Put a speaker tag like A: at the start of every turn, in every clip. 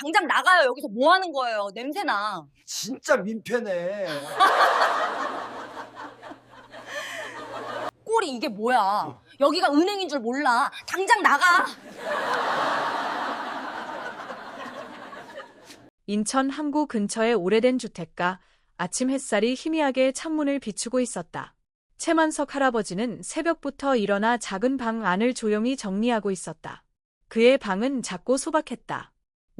A: 당장 나가요. 여기서 뭐 하는 거예요? 냄새나.
B: 진짜 민폐네.
A: 꼴이 이게 뭐야? 여기가 은행인 줄 몰라. 당장 나가.
C: 인천 항구 근처의 오래된 주택가. 아침 햇살이 희미하게 창문을 비추고 있었다. 최만석 할아버지는 새벽부터 일어나 작은 방 안을 조용히 정리하고 있었다. 그의 방은 작고 소박했다.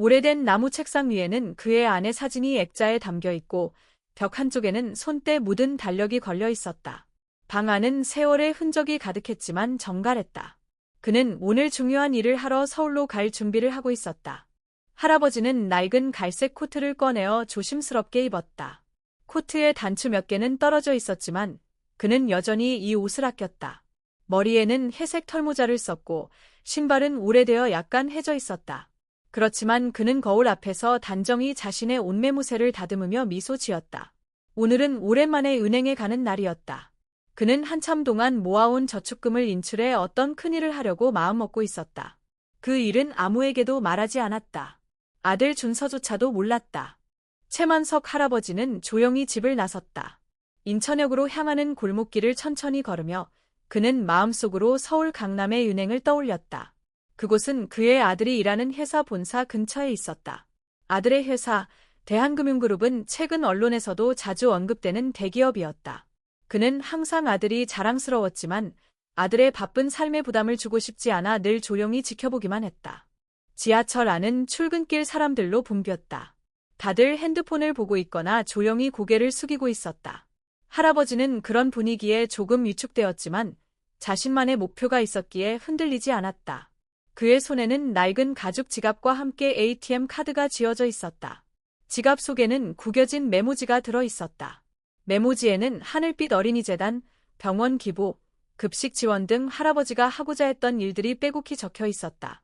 C: 오래된 나무 책상 위에는 그의 아내 사진이 액자에 담겨 있고 벽 한쪽에는 손때 묻은 달력이 걸려 있었다. 방 안은 세월의 흔적이 가득했지만 정갈했다. 그는 오늘 중요한 일을 하러 서울로 갈 준비를 하고 있었다. 할아버지는 낡은 갈색 코트를 꺼내어 조심스럽게 입었다. 코트의 단추 몇 개는 떨어져 있었지만 그는 여전히 이 옷을 아꼈다. 머리에는 회색 털모자를 썼고 신발은 오래되어 약간 해져 있었다. 그렇지만 그는 거울 앞에서 단정히 자신의 옷매무새를 다듬으며 미소 지었다. 오늘은 오랜만에 은행에 가는 날이었다. 그는 한참 동안 모아온 저축금을 인출해 어떤 큰일을 하려고 마음먹고 있었다. 그 일은 아무에게도 말하지 않았다. 아들 준서조차도 몰랐다. 최만석 할아버지는 조용히 집을 나섰다. 인천역으로 향하는 골목길을 천천히 걸으며 그는 마음속으로 서울 강남의 은행을 떠올렸다. 그곳은 그의 아들이 일하는 회사 본사 근처에 있었다. 아들의 회사, 대한금융그룹은 최근 언론에서도 자주 언급되는 대기업이었다. 그는 항상 아들이 자랑스러웠지만 아들의 바쁜 삶에 부담을 주고 싶지 않아 늘 조용히 지켜보기만 했다. 지하철 안은 출근길 사람들로 붐볐다. 다들 핸드폰을 보고 있거나 조용히 고개를 숙이고 있었다. 할아버지는 그런 분위기에 조금 위축되었지만 자신만의 목표가 있었기에 흔들리지 않았다. 그의 손에는 낡은 가죽 지갑과 함께 ATM 카드가 쥐어져 있었다. 지갑 속에는 구겨진 메모지가 들어 있었다. 메모지에는 하늘빛 어린이재단, 병원 기부, 급식 지원 등 할아버지가 하고자 했던 일들이 빼곡히 적혀 있었다.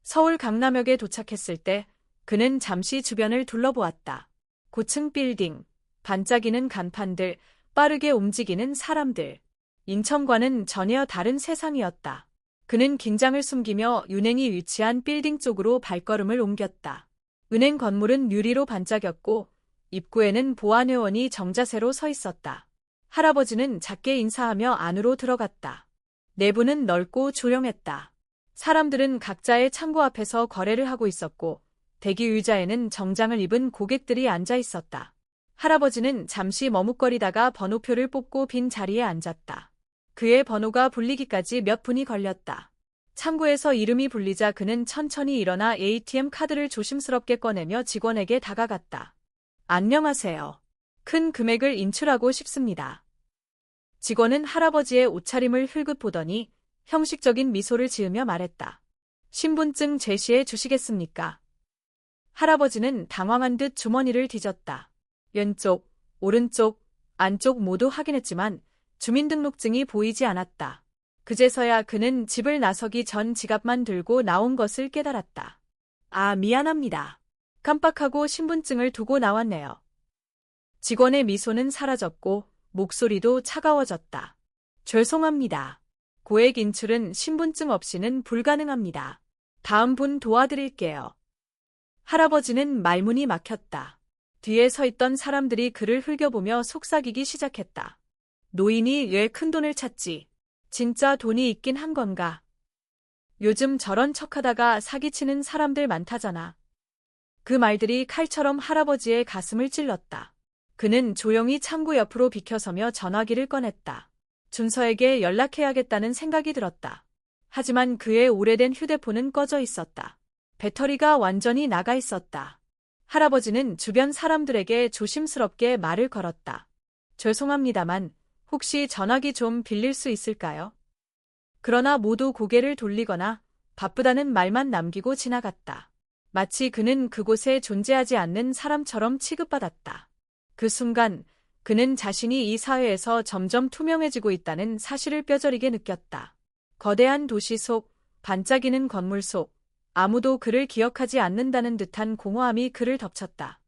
C: 서울 강남역에 도착했을 때 그는 잠시 주변을 둘러보았다. 고층 빌딩, 반짝이는 간판들, 빠르게 움직이는 사람들. 인천과는 전혀 다른 세상이었다. 그는 긴장을 숨기며 은행이 위치한 빌딩 쪽으로 발걸음을 옮겼다. 은행 건물은 유리로 반짝였고 입구에는 보안요원이 정자세로 서 있었다. 할아버지는 작게 인사하며 안으로 들어갔다. 내부는 넓고 조용했다. 사람들은 각자의 창고 앞에서 거래를 하고 있었고 대기 의자에는 정장을 입은 고객들이 앉아 있었다. 할아버지는 잠시 머뭇거리다가 번호표를 뽑고 빈 자리에 앉았다. 그의 번호가 불리기까지 몇 분이 걸렸다. 창구에서 이름이 불리자 그는 천천히 일어나 ATM 카드를 조심스럽게 꺼내며 직원에게 다가갔다. 안녕하세요. 큰 금액을 인출하고 싶습니다. 직원은 할아버지의 옷차림을 흘끗 보더니 형식적인 미소를 지으며 말했다. 신분증 제시해 주시겠습니까? 할아버지는 당황한 듯 주머니를 뒤졌다. 왼쪽, 오른쪽, 안쪽 모두 확인했지만 주민등록증이 보이지 않았다. 그제서야 그는 집을 나서기 전 지갑만 들고 나온 것을 깨달았다. 아, 미안합니다. 깜빡하고 신분증을 두고 나왔네요. 직원의 미소는 사라졌고 목소리도 차가워졌다. 죄송합니다. 고액 인출은 신분증 없이는 불가능합니다. 다음 분 도와드릴게요. 할아버지는 말문이 막혔다. 뒤에 서 있던 사람들이 그를 흘겨보며 속삭이기 시작했다. 노인이 왜 큰돈을 찾지? 진짜 돈이 있긴 한 건가? 요즘 저런 척하다가 사기치는 사람들 많다잖아. 그 말들이 칼처럼 할아버지의 가슴을 찔렀다. 그는 조용히 창구 옆으로 비켜서며 전화기를 꺼냈다. 준서에게 연락해야겠다는 생각이 들었다. 하지만 그의 오래된 휴대폰은 꺼져 있었다. 배터리가 완전히 나가 있었다. 할아버지는 주변 사람들에게 조심스럽게 말을 걸었다. 죄송합니다만 혹시 전화기 좀 빌릴 수 있을까요? 그러나 모두 고개를 돌리거나 바쁘다는 말만 남기고 지나갔다. 마치 그는 그곳에 존재하지 않는 사람처럼 취급받았다. 그 순간 그는 자신이 이 사회에서 점점 투명해지고 있다는 사실을 뼈저리게 느꼈다. 거대한 도시 속, 반짝이는 건물 속, 아무도 그를 기억하지 않는다는 듯한 공허함이 그를 덮쳤다.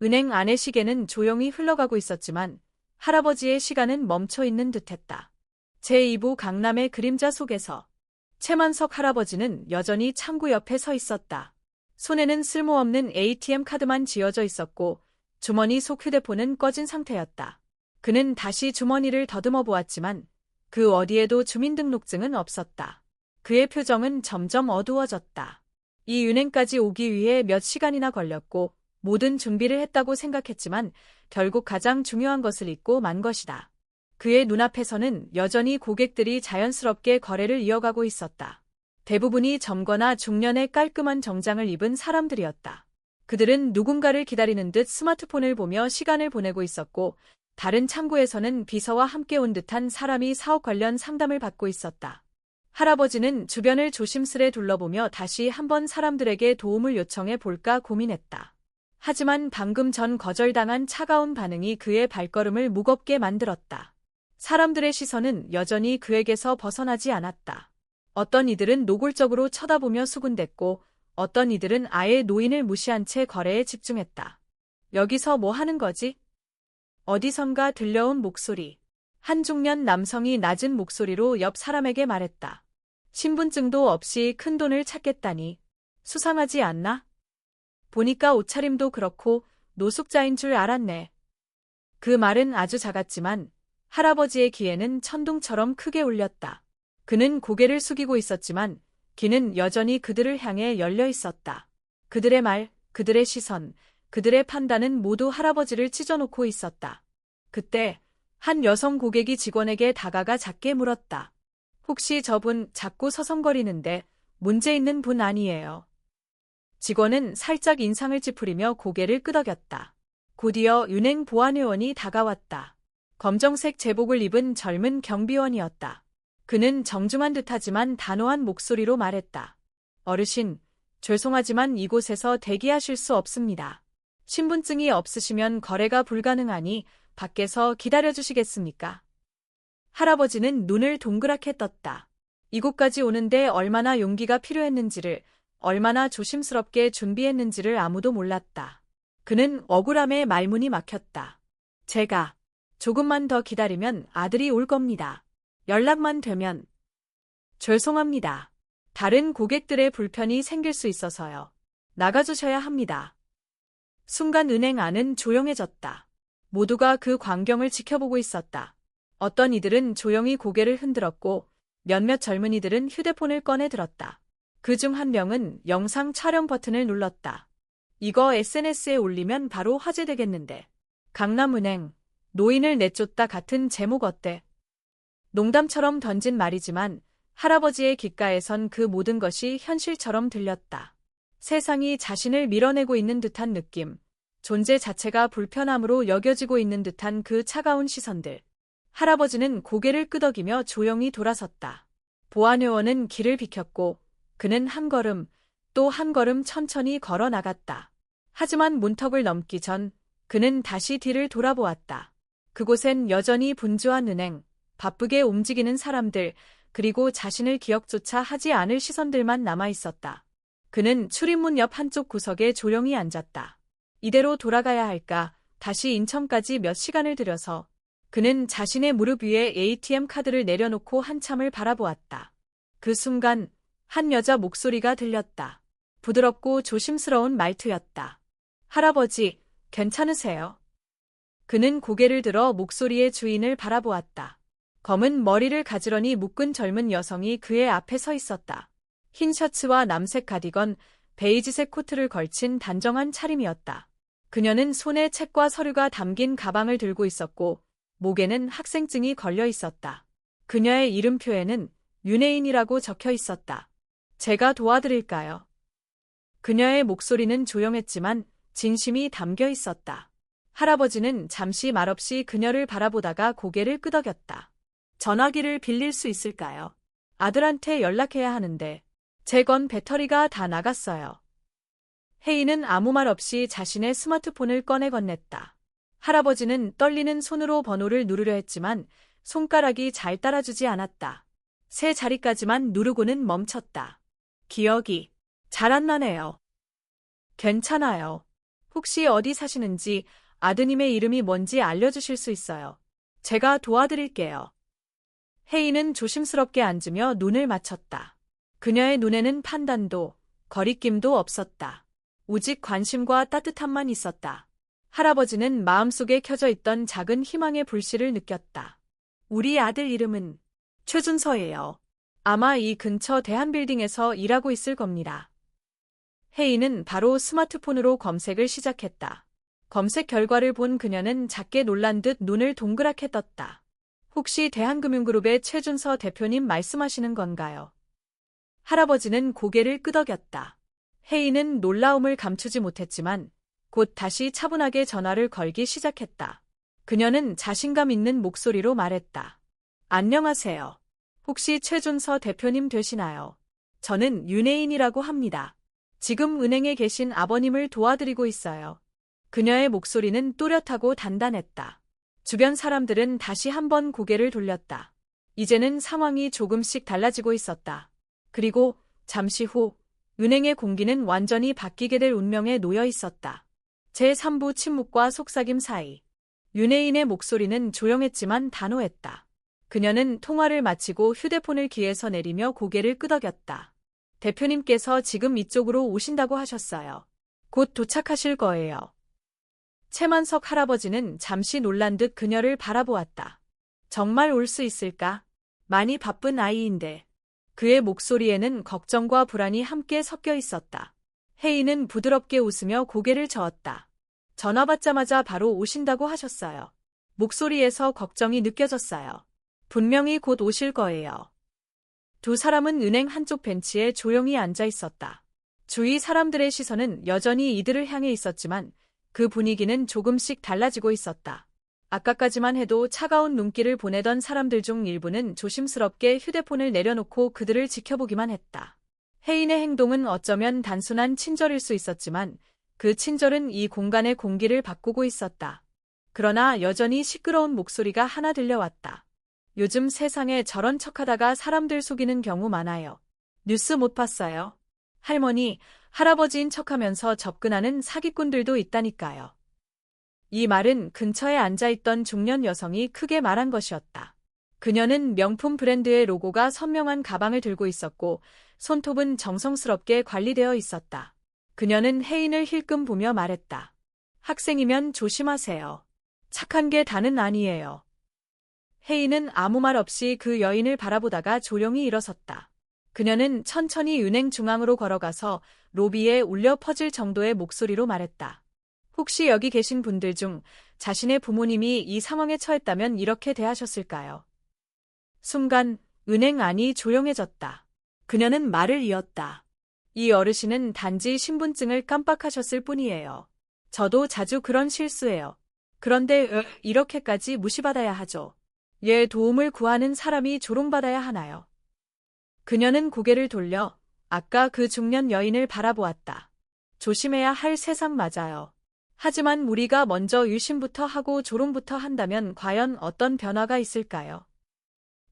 C: 은행 안의 시계는 조용히 흘러가고 있었지만 할아버지의 시간은 멈춰 있는 듯했다. 제2부 강남의 그림자 속에서 최만석 할아버지는 여전히 창구 옆에 서 있었다. 손에는 쓸모없는 ATM 카드만 쥐어져 있었고 주머니 속 휴대폰은 꺼진 상태였다. 그는 다시 주머니를 더듬어 보았지만 그 어디에도 주민등록증은 없었다. 그의 표정은 점점 어두워졌다. 이 은행까지 오기 위해 몇 시간이나 걸렸고 모든 준비를 했다고 생각했지만 결국 가장 중요한 것을 잊고 만 것이다. 그의 눈앞에서는 여전히 고객들이 자연스럽게 거래를 이어가고 있었다. 대부분이 젊거나 중년의 깔끔한 정장을 입은 사람들이었다. 그들은 누군가를 기다리는 듯 스마트폰을 보며 시간을 보내고 있었고 다른 창구에서는 비서와 함께 온 듯한 사람이 사업 관련 상담을 받고 있었다. 할아버지는 주변을 조심스레 둘러보며 다시 한번 사람들에게 도움을 요청해 볼까 고민했다. 하지만 방금 전 거절당한 차가운 반응이 그의 발걸음을 무겁게 만들었다. 사람들의 시선은 여전히 그에게서 벗어나지 않았다. 어떤 이들은 노골적으로 쳐다보며 수군댔고 어떤 이들은 아예 노인을 무시한 채 거래에 집중했다. 여기서 뭐 하는 거지? 어디선가 들려온 목소리. 한 중년 남성이 낮은 목소리로 옆 사람에게 말했다. 신분증도 없이 큰돈을 찾겠다니. 수상하지 않나? 보니까 옷차림도 그렇고 노숙자인 줄 알았네. 그 말은 아주 작았지만 할아버지의 귀에는 천둥처럼 크게 울렸다. 그는 고개를 숙이고 있었지만 귀는 여전히 그들을 향해 열려 있었다. 그들의 말, 그들의 시선, 그들의 판단은 모두 할아버지를 찢어놓고 있었다. 그때 한 여성 고객이 직원에게 다가가 작게 물었다. 혹시 저분 자꾸 서성거리는데 문제 있는 분 아니에요? 직원은 살짝 인상을 찌푸리며 고개를 끄덕였다. 곧이어 은행 보안요원이 다가왔다. 검정색 제복을 입은 젊은 경비원이었다. 그는 정중한 듯하지만 단호한 목소리로 말했다. 어르신, 죄송하지만 이곳에서 대기하실 수 없습니다. 신분증이 없으시면 거래가 불가능하니 밖에서 기다려주시겠습니까? 할아버지는 눈을 동그랗게 떴다. 이곳까지 오는데 얼마나 용기가 필요했는지를, 얼마나 조심스럽게 준비했는지를 아무도 몰랐다. 그는 억울함에 말문이 막혔다. 제가 조금만 더 기다리면 아들이 올 겁니다. 연락만 되면. 죄송합니다. 다른 고객들의 불편이 생길 수 있어서요. 나가주셔야 합니다. 순간 은행 안은 조용해졌다. 모두가 그 광경을 지켜보고 있었다. 어떤 이들은 조용히 고개를 흔들었고 몇몇 젊은이들은 휴대폰을 꺼내 들었다. 그중 한 명은 영상 촬영 버튼을 눌렀다. 이거 SNS에 올리면 바로 화제되겠는데. 강남은행, 노인을 내쫓다 같은 제목 어때? 농담처럼 던진 말이지만 할아버지의 귓가에선 그 모든 것이 현실처럼 들렸다. 세상이 자신을 밀어내고 있는 듯한 느낌, 존재 자체가 불편함으로 여겨지고 있는 듯한 그 차가운 시선들. 할아버지는 고개를 끄덕이며 조용히 돌아섰다. 보안요원은 길을 비켰고 그는 한 걸음, 또 한 걸음 천천히 걸어 나갔다. 하지만 문턱을 넘기 전 그는 다시 뒤를 돌아보았다. 그곳엔 여전히 분주한 은행, 바쁘게 움직이는 사람들, 그리고 자신을 기억조차 하지 않을 시선들만 남아 있었다. 그는 출입문 옆 한쪽 구석에 조용히 앉았다. 이대로 돌아가야 할까, 다시 인천까지 몇 시간을 들여서. 그는 자신의 무릎 위에 ATM 카드를 내려놓고 한참을 바라보았다. 그 순간 한 여자 목소리가 들렸다. 부드럽고 조심스러운 말투였다. 할아버지, 괜찮으세요? 그는 고개를 들어 목소리의 주인을 바라보았다. 검은 머리를 가지런히 묶은 젊은 여성이 그의 앞에 서 있었다. 흰 셔츠와 남색 가디건, 베이지색 코트를 걸친 단정한 차림이었다. 그녀는 손에 책과 서류가 담긴 가방을 들고 있었고 목에는 학생증이 걸려 있었다. 그녀의 이름표에는 윤혜인이라고 적혀 있었다. 제가 도와드릴까요? 그녀의 목소리는 조용했지만 진심이 담겨 있었다. 할아버지는 잠시 말없이 그녀를 바라보다가 고개를 끄덕였다. 전화기를 빌릴 수 있을까요? 아들한테 연락해야 하는데 제 건 배터리가 다 나갔어요. 혜인은 아무 말 없이 자신의 스마트폰을 꺼내 건넸다. 할아버지는 떨리는 손으로 번호를 누르려 했지만 손가락이 잘 따라주지 않았다. 세 자리까지만 누르고는 멈췄다. 기억이 잘 안 나네요. 괜찮아요. 혹시 어디 사시는지, 아드님의 이름이 뭔지 알려주실 수 있어요. 제가 도와드릴게요. 혜인은 조심스럽게 앉으며 눈을 맞췄다. 그녀의 눈에는 판단도, 거리낌도 없었다. 오직 관심과 따뜻함만 있었다. 할아버지는 마음속에 켜져 있던 작은 희망의 불씨를 느꼈다. 우리 아들 이름은 최준서예요. 아마 이 근처 대한빌딩에서 일하고 있을 겁니다. 혜인은 바로 스마트폰으로 검색을 시작했다. 검색 결과를 본 그녀는 작게 놀란 듯 눈을 동그랗게 떴다. 혹시 대한금융그룹의 최준서 대표님 말씀하시는 건가요? 할아버지는 고개를 끄덕였다. 혜인은 놀라움을 감추지 못했지만 곧 다시 차분하게 전화를 걸기 시작했다. 그녀는 자신감 있는 목소리로 말했다. 안녕하세요. 혹시 최준서 대표님 되시나요? 저는 윤혜인이라고 합니다. 지금 은행에 계신 아버님을 도와드리고 있어요. 그녀의 목소리는 또렷하고 단단했다. 주변 사람들은 다시 한번 고개를 돌렸다. 이제는 상황이 조금씩 달라지고 있었다. 그리고 잠시 후 은행의 공기는 완전히 바뀌게 될 운명에 놓여 있었다. 제3부 침묵과 속삭임 사이. 윤혜인의 목소리는 조용했지만 단호했다. 그녀는 통화를 마치고 휴대폰을 귀에서 내리며 고개를 끄덕였다. 대표님께서 지금 이쪽으로 오신다고 하셨어요. 곧 도착하실 거예요. 최만석 할아버지는 잠시 놀란 듯 그녀를 바라보았다. 정말 올 수 있을까? 많이 바쁜 아이인데. 그의 목소리에는 걱정과 불안이 함께 섞여 있었다. 혜인은 부드럽게 웃으며 고개를 저었다. 전화 받자마자 바로 오신다고 하셨어요. 목소리에서 걱정이 느껴졌어요. 분명히 곧 오실 거예요. 두 사람은 은행 한쪽 벤치에 조용히 앉아 있었다. 주위 사람들의 시선은 여전히 이들을 향해 있었지만 그 분위기는 조금씩 달라지고 있었다. 아까까지만 해도 차가운 눈길을 보내던 사람들 중 일부는 조심스럽게 휴대폰을 내려놓고 그들을 지켜보기만 했다. 혜인의 행동은 어쩌면 단순한 친절일 수 있었지만 그 친절은 이 공간의 공기를 바꾸고 있었다. 그러나 여전히 시끄러운 목소리가 하나 들려왔다. 요즘 세상에 저런 척하다가 사람들 속이는 경우 많아요. 뉴스 못 봤어요? 할머니, 할아버지인 척하면서 접근하는 사기꾼들도 있다니까요. 이 말은 근처에 앉아있던 중년 여성이 크게 말한 것이었다. 그녀는 명품 브랜드의 로고가 선명한 가방을 들고 있었고 손톱은 정성스럽게 관리되어 있었다. 그녀는 혜인을 힐끔 보며 말했다. 학생이면 조심하세요. 착한 게 다는 아니에요. 혜인은 아무 말 없이 그 여인을 바라보다가 조용히 일어섰다. 그녀는 천천히 은행 중앙으로 걸어가서 로비에 울려 퍼질 정도의 목소리로 말했다. 혹시 여기 계신 분들 중 자신의 부모님이 이 상황에 처했다면 이렇게 대하셨을까요? 순간 은행 안이 조용해졌다. 그녀는 말을 이었다. 이 어르신은 단지 신분증을 깜빡하셨을 뿐이에요. 저도 자주 그런 실수해요. 그런데 이렇게까지 무시받아야 하죠. 얘 도움을 구하는 사람이 조롱받아야 하나요? 그녀는 고개를 돌려 아까 그 중년 여인을 바라보았다. 조심해야 할 세상 맞아요. 하지만 우리가 먼저 유심부터 하고 조롱부터 한다면 과연 어떤 변화가 있을까요?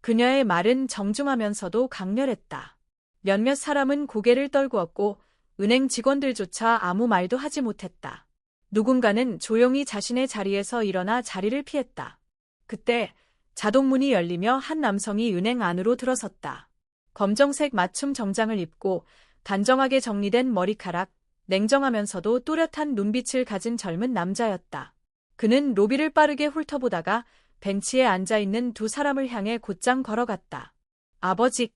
C: 그녀의 말은 정중하면서도 강렬했다. 몇몇 사람은 고개를 떨구었고 은행 직원들조차 아무 말도 하지 못했다. 누군가는 조용히 자신의 자리에서 일어나 자리를 피했다. 그때 자동문이 열리며 한 남성이 은행 안으로 들어섰다. 검정색 맞춤 정장을 입고 단정하게 정리된 머리카락, 냉정하면서도 또렷한 눈빛을 가진 젊은 남자였다. 그는 로비를 빠르게 훑어보다가 벤치에 앉아있는 두 사람을 향해 곧장 걸어갔다. 아버지,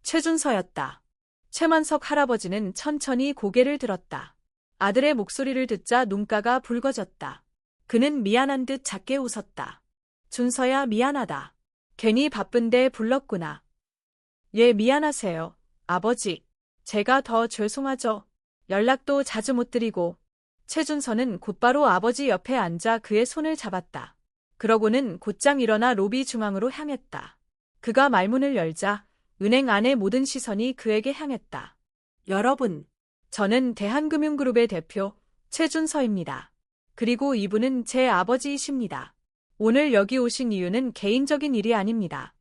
C: 최준서였다. 최만석 할아버지는 천천히 고개를 들었다. 아들의 목소리를 듣자 눈가가 붉어졌다. 그는 미안한 듯 작게 웃었다. 준서야 미안하다. 괜히 바쁜데 불렀구나. 예, 미안하세요, 아버지. 제가 더 죄송하죠. 연락도 자주 못 드리고. 최준서는 곧바로 아버지 옆에 앉아 그의 손을 잡았다. 그러고는 곧장 일어나 로비 중앙으로 향했다. 그가 말문을 열자 은행 안의 모든 시선이 그에게 향했다. 여러분, 저는 대한금융그룹의 대표 최준서입니다. 그리고 이분은 제 아버지이십니다. 오늘 여기 오신 이유는 개인적인 일이 아닙니다.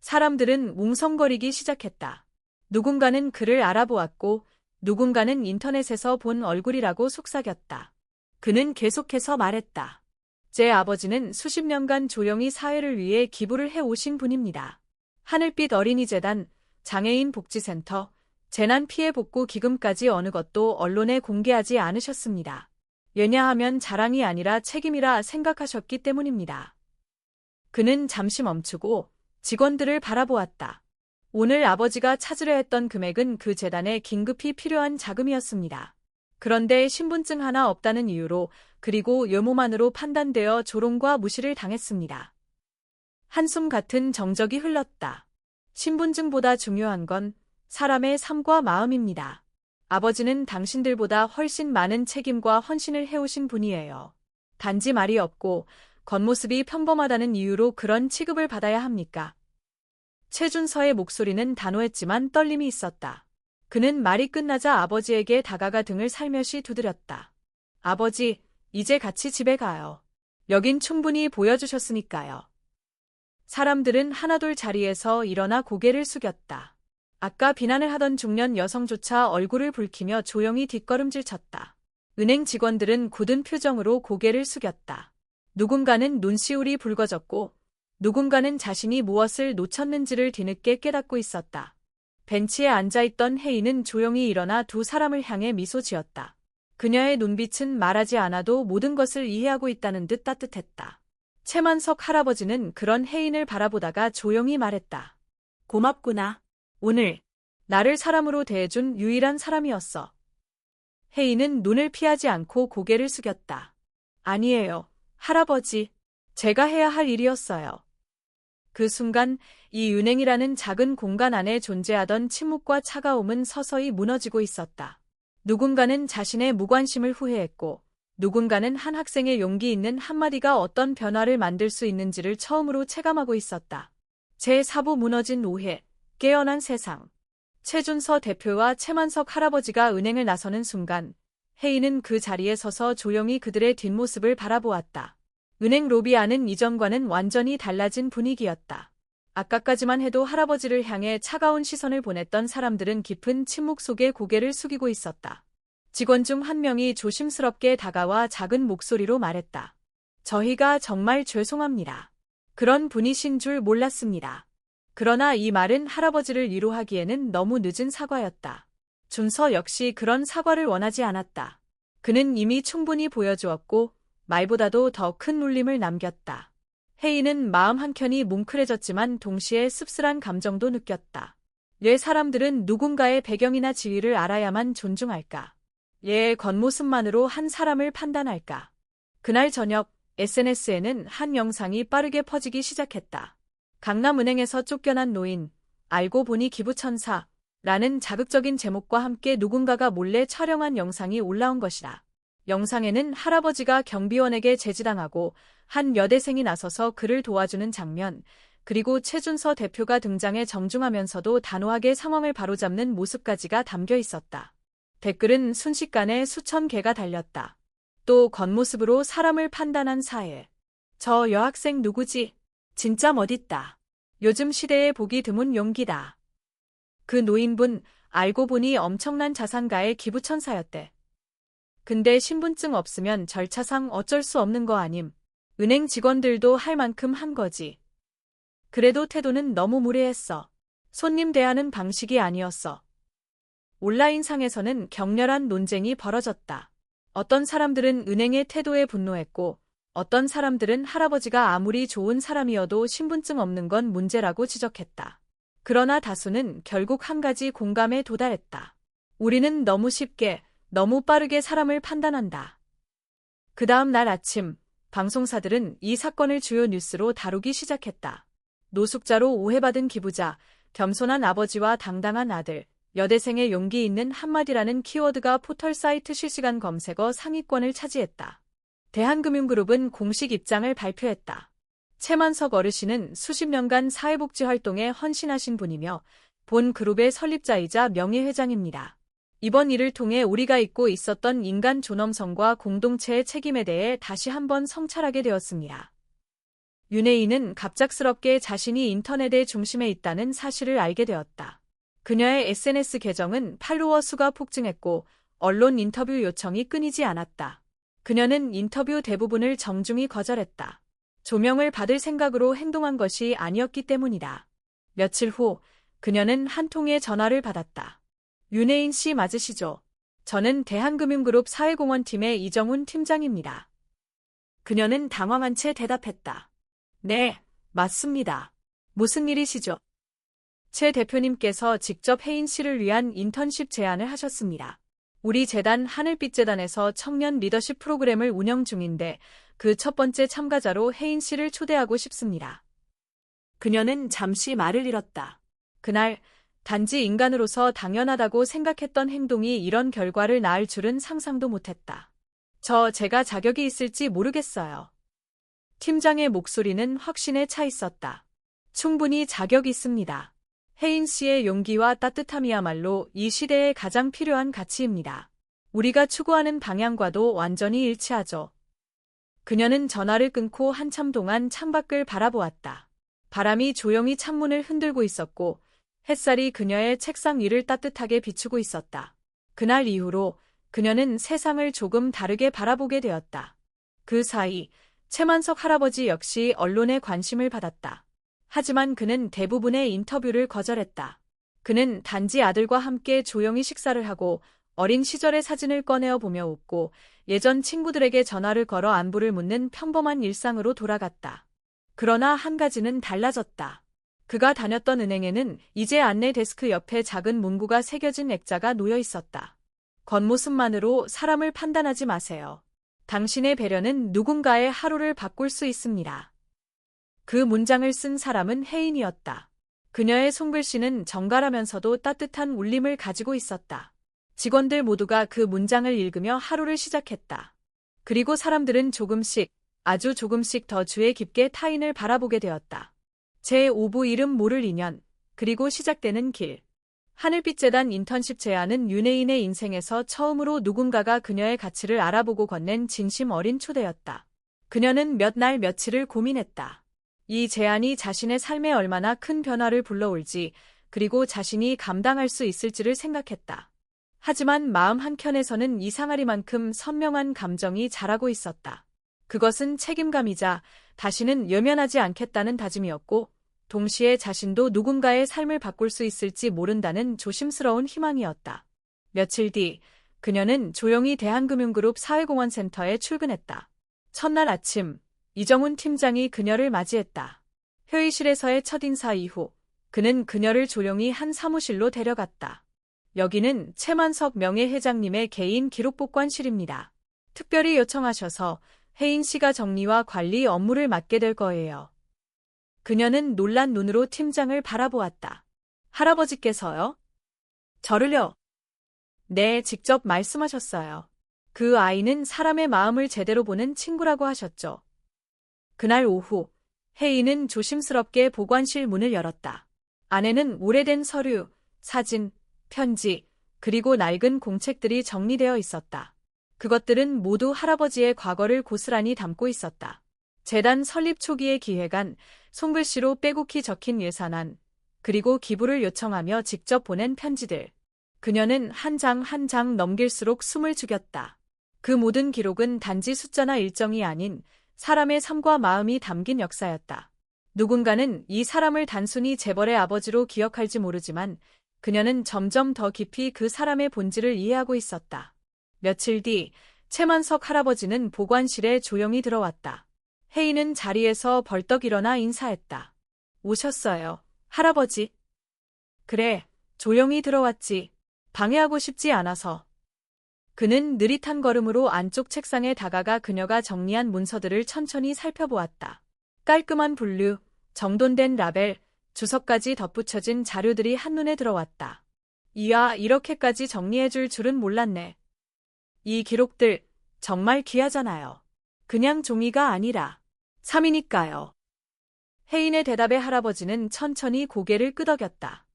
C: 사람들은 웅성거리기 시작했다. 누군가는 그를 알아보았고 누군가는 인터넷에서 본 얼굴이라고 속삭였다. 그는 계속해서 말했다. 제 아버지는 수십 년간 조용히 사회를 위해 기부를 해오신 분입니다. 하늘빛 어린이재단, 장애인 복지센터, 재난 피해 복구 기금까지 어느 것도 언론에 공개하지 않으셨습니다. 왜냐하면 자랑이 아니라 책임이라 생각하셨기 때문입니다. 그는 잠시 멈추고 직원들을 바라보았다. 오늘 아버지가 찾으려 했던 금액은 그 재단에 긴급히 필요한 자금이었습니다. 그런데 신분증 하나 없다는 이유로 그리고 외모만으로 판단되어 조롱과 무시를 당했습니다. 한숨 같은 정적이 흘렀다. 신분증보다 중요한 건 사람의 삶과 마음입니다. 아버지는 당신들보다 훨씬 많은 책임과 헌신을 해오신 분이에요. 단지 말이 없고 겉모습이 평범하다는 이유로 그런 취급을 받아야 합니까? 최준서의 목소리는 단호했지만 떨림이 있었다. 그는 말이 끝나자 아버지에게 다가가 등을 살며시 두드렸다. 아버지, 이제 같이 집에 가요. 여긴 충분히 보여주셨으니까요. 사람들은 하나둘 자리에서 일어나 고개를 숙였다. 아까 비난을 하던 중년 여성조차 얼굴을 붉히며 조용히 뒷걸음질 쳤다. 은행 직원들은 굳은 표정으로 고개를 숙였다. 누군가는 눈시울이 붉어졌고 누군가는 자신이 무엇을 놓쳤는지를 뒤늦게 깨닫고 있었다. 벤치에 앉아있던 혜인은 조용히 일어나 두 사람을 향해 미소 지었다. 그녀의 눈빛은 말하지 않아도 모든 것을 이해하고 있다는 듯 따뜻했다. 최만석 할아버지는 그런 혜인을 바라보다가 조용히 말했다. 고맙구나. 오늘 나를 사람으로 대해준 유일한 사람이었어. 혜인은 눈을 피하지 않고 고개를 숙였다. 아니에요, 할아버지. 제가 해야 할 일이었어요. 그 순간 이 은행이라는 작은 공간 안에 존재하던 침묵과 차가움은 서서히 무너지고 있었다. 누군가는 자신의 무관심을 후회했고 누군가는 한 학생의 용기 있는 한마디가 어떤 변화를 만들 수 있는지를 처음으로 체감하고 있었다. 제4부 무너진 오해, 깨어난 세상. 최준서 대표와 최만석 할아버지가 은행을 나서는 순간 혜인은 그 자리에 서서 조용히 그들의 뒷모습을 바라보았다. 은행 로비 안은 이전과는 완전히 달라진 분위기였다. 아까까지만 해도 할아버지를 향해 차가운 시선을 보냈던 사람들은 깊은 침묵 속에 고개를 숙이고 있었다. 직원 중 한 명이 조심스럽게 다가와 작은 목소리로 말했다. 저희가 정말 죄송합니다. 그런 분이신 줄 몰랐습니다. 그러나 이 말은 할아버지를 위로하기에는 너무 늦은 사과였다. 준서 역시 그런 사과를 원하지 않았다. 그는 이미 충분히 보여주었고 말보다도 더 큰 울림을 남겼다. 혜인은 마음 한켠이 뭉클해졌지만 동시에 씁쓸한 감정도 느꼈다. 왜 사람들은 누군가의 배경이나 지위를 알아야만 존중할까? 얘의 겉모습만으로 한 사람을 판단할까? 그날 저녁 SNS에는 한 영상이 빠르게 퍼지기 시작했다. 강남은행에서 쫓겨난 노인, 알고 보니 기부천사라는 자극적인 제목과 함께 누군가가 몰래 촬영한 영상이 올라온 것이다. 영상에는 할아버지가 경비원에게 제지당하고 한 여대생이 나서서 그를 도와주는 장면, 그리고 최준서 대표가 등장해 정중하면서도 단호하게 상황을 바로잡는 모습까지가 담겨 있었다. 댓글은 순식간에 수천 개가 달렸다. 또 겉모습으로 사람을 판단한 사회. 저 여학생 누구지? 진짜 멋있다. 요즘 시대에 보기 드문 용기다. 그 노인분 알고 보니 엄청난 자산가의 기부천사였대. 근데 신분증 없으면 절차상 어쩔 수 없는 거 아님. 은행 직원들도 할 만큼 한 거지. 그래도 태도는 너무 무례했어. 손님 대하는 방식이 아니었어. 온라인상에서는 격렬한 논쟁이 벌어졌다. 어떤 사람들은 은행의 태도에 분노했고 어떤 사람들은 할아버지가 아무리 좋은 사람이어도 신분증 없는 건 문제라고 지적했다. 그러나 다수는 결국 한 가지 공감에 도달했다. 우리는 너무 쉽게, 너무 빠르게 사람을 판단한다. 그 다음 날 아침, 방송사들은 이 사건을 주요 뉴스로 다루기 시작했다. 노숙자로 오해받은 기부자, 겸손한 아버지와 당당한 아들, 여대생의 용기 있는 한마디라는 키워드가 포털 사이트 실시간 검색어 상위권을 차지했다. 대한금융그룹은 공식 입장을 발표했다. 최만석 어르신은 수십 년간 사회복지 활동에 헌신하신 분이며 본 그룹의 설립자이자 명예회장입니다. 이번 일을 통해 우리가 잊고 있었던 인간 존엄성과 공동체의 책임에 대해 다시 한번 성찰하게 되었습니다. 윤혜인은 갑작스럽게 자신이 인터넷의 중심에 있다는 사실을 알게 되었다. 그녀의 SNS 계정은 팔로워 수가 폭증했고 언론 인터뷰 요청이 끊이지 않았다. 그녀는 인터뷰 대부분을 정중히 거절했다. 조명을 받을 생각으로 행동한 것이 아니었기 때문이다. 며칠 후 그녀는 한 통의 전화를 받았다. 윤혜인 씨 맞으시죠? 저는 대한금융그룹 사회공헌팀의 이정훈 팀장입니다. 그녀는 당황한 채 대답했다. 네, 맞습니다. 무슨 일이시죠? 최 대표님께서 직접 혜인 씨를 위한 인턴십 제안을 하셨습니다. 우리 재단 하늘빛재단에서 청년 리더십 프로그램을 운영 중인데 그 첫 번째 참가자로 혜인 씨를 초대하고 싶습니다. 그녀는 잠시 말을 잃었다. 그날 단지 인간으로서 당연하다고 생각했던 행동이 이런 결과를 낳을 줄은 상상도 못했다. 제가 자격이 있을지 모르겠어요. 팀장의 목소리는 확신에 차 있었다. 충분히 자격 있습니다. 혜인 씨의 용기와 따뜻함이야말로 이 시대에 가장 필요한 가치입니다. 우리가 추구하는 방향과도 완전히 일치하죠. 그녀는 전화를 끊고 한참 동안 창밖을 바라보았다. 바람이 조용히 창문을 흔들고 있었고 햇살이 그녀의 책상 위를 따뜻하게 비추고 있었다. 그날 이후로 그녀는 세상을 조금 다르게 바라보게 되었다. 그 사이 최만석 할아버지 역시 언론의 관심을 받았다. 하지만 그는 대부분의 인터뷰를 거절했다. 그는 단지 아들과 함께 조용히 식사를 하고 어린 시절의 사진을 꺼내어 보며 웃고 예전 친구들에게 전화를 걸어 안부를 묻는 평범한 일상으로 돌아갔다. 그러나 한 가지는 달라졌다. 그가 다녔던 은행에는 이제 안내 데스크 옆에 작은 문구가 새겨진 액자가 놓여 있었다. 겉모습만으로 사람을 판단하지 마세요. 당신의 배려는 누군가의 하루를 바꿀 수 있습니다. 그 문장을 쓴 사람은 혜인이었다. 그녀의 손글씨는 정갈하면서도 따뜻한 울림을 가지고 있었다. 직원들 모두가 그 문장을 읽으며 하루를 시작했다. 그리고 사람들은 조금씩, 아주 조금씩 더 주의 깊게 타인을 바라보게 되었다. 제5부 이름 모를 인연, 그리고 시작되는 길. 하늘빛재단 인턴십 제안은 윤혜인의 인생에서 처음으로 누군가가 그녀의 가치를 알아보고 건넨 진심 어린 초대였다. 그녀는 몇 날 며칠을 고민했다. 이 제안이 자신의 삶에 얼마나 큰 변화를 불러올지, 그리고 자신이 감당할 수 있을지를 생각했다. 하지만 마음 한켠에서는 이상하리만큼 선명한 감정이 자라고 있었다. 그것은 책임감이자 다시는 외면하지 않겠다는 다짐이었고, 동시에 자신도 누군가의 삶을 바꿀 수 있을지 모른다는 조심스러운 희망이었다. 며칠 뒤, 그녀는 조용히 대한금융그룹 사회공헌센터에 출근했다. 첫날 아침, 이정훈 팀장이 그녀를 맞이했다. 회의실에서의 첫인사 이후, 그는 그녀를 조용히 한 사무실로 데려갔다. 여기는 최만석 명예회장님의 개인 기록복권실입니다. 특별히 요청하셔서 혜인 씨가 정리와 관리 업무를 맡게 될 거예요. 그녀는 놀란 눈으로 팀장을 바라보았다. 할아버지께서요? 저를요? 네, 직접 말씀하셨어요. 그 아이는 사람의 마음을 제대로 보는 친구라고 하셨죠. 그날 오후, 혜인은 조심스럽게 보관실 문을 열었다. 안에는 오래된 서류, 사진, 편지, 그리고 낡은 공책들이 정리되어 있었다. 그것들은 모두 할아버지의 과거를 고스란히 담고 있었다. 재단 설립 초기의 기획안, 손글씨로 빼곡히 적힌 예산안, 그리고 기부를 요청하며 직접 보낸 편지들. 그녀는 한 장 한 장 넘길수록 숨을 죽였다. 그 모든 기록은 단지 숫자나 일정이 아닌 사람의 삶과 마음이 담긴 역사였다. 누군가는 이 사람을 단순히 재벌의 아버지로 기억할지 모르지만 그녀는 점점 더 깊이 그 사람의 본질을 이해하고 있었다. 며칠 뒤 최만석 할아버지는 보관실에 조용히 들어왔다. 혜인은 자리에서 벌떡 일어나 인사했다. 오셨어요, 할아버지. 그래, 조용히 들어왔지. 방해하고 싶지 않아서. 그는 느릿한 걸음으로 안쪽 책상에 다가가 그녀가 정리한 문서들을 천천히 살펴보았다. 깔끔한 분류, 정돈된 라벨, 주석까지 덧붙여진 자료들이 한눈에 들어왔다. 이야, 이렇게까지 정리해줄 줄은 몰랐네. 이 기록들 정말 귀하잖아요. 그냥 종이가 아니라 삶이니까요. 혜인의 대답에 할아버지는 천천히 고개를 끄덕였다.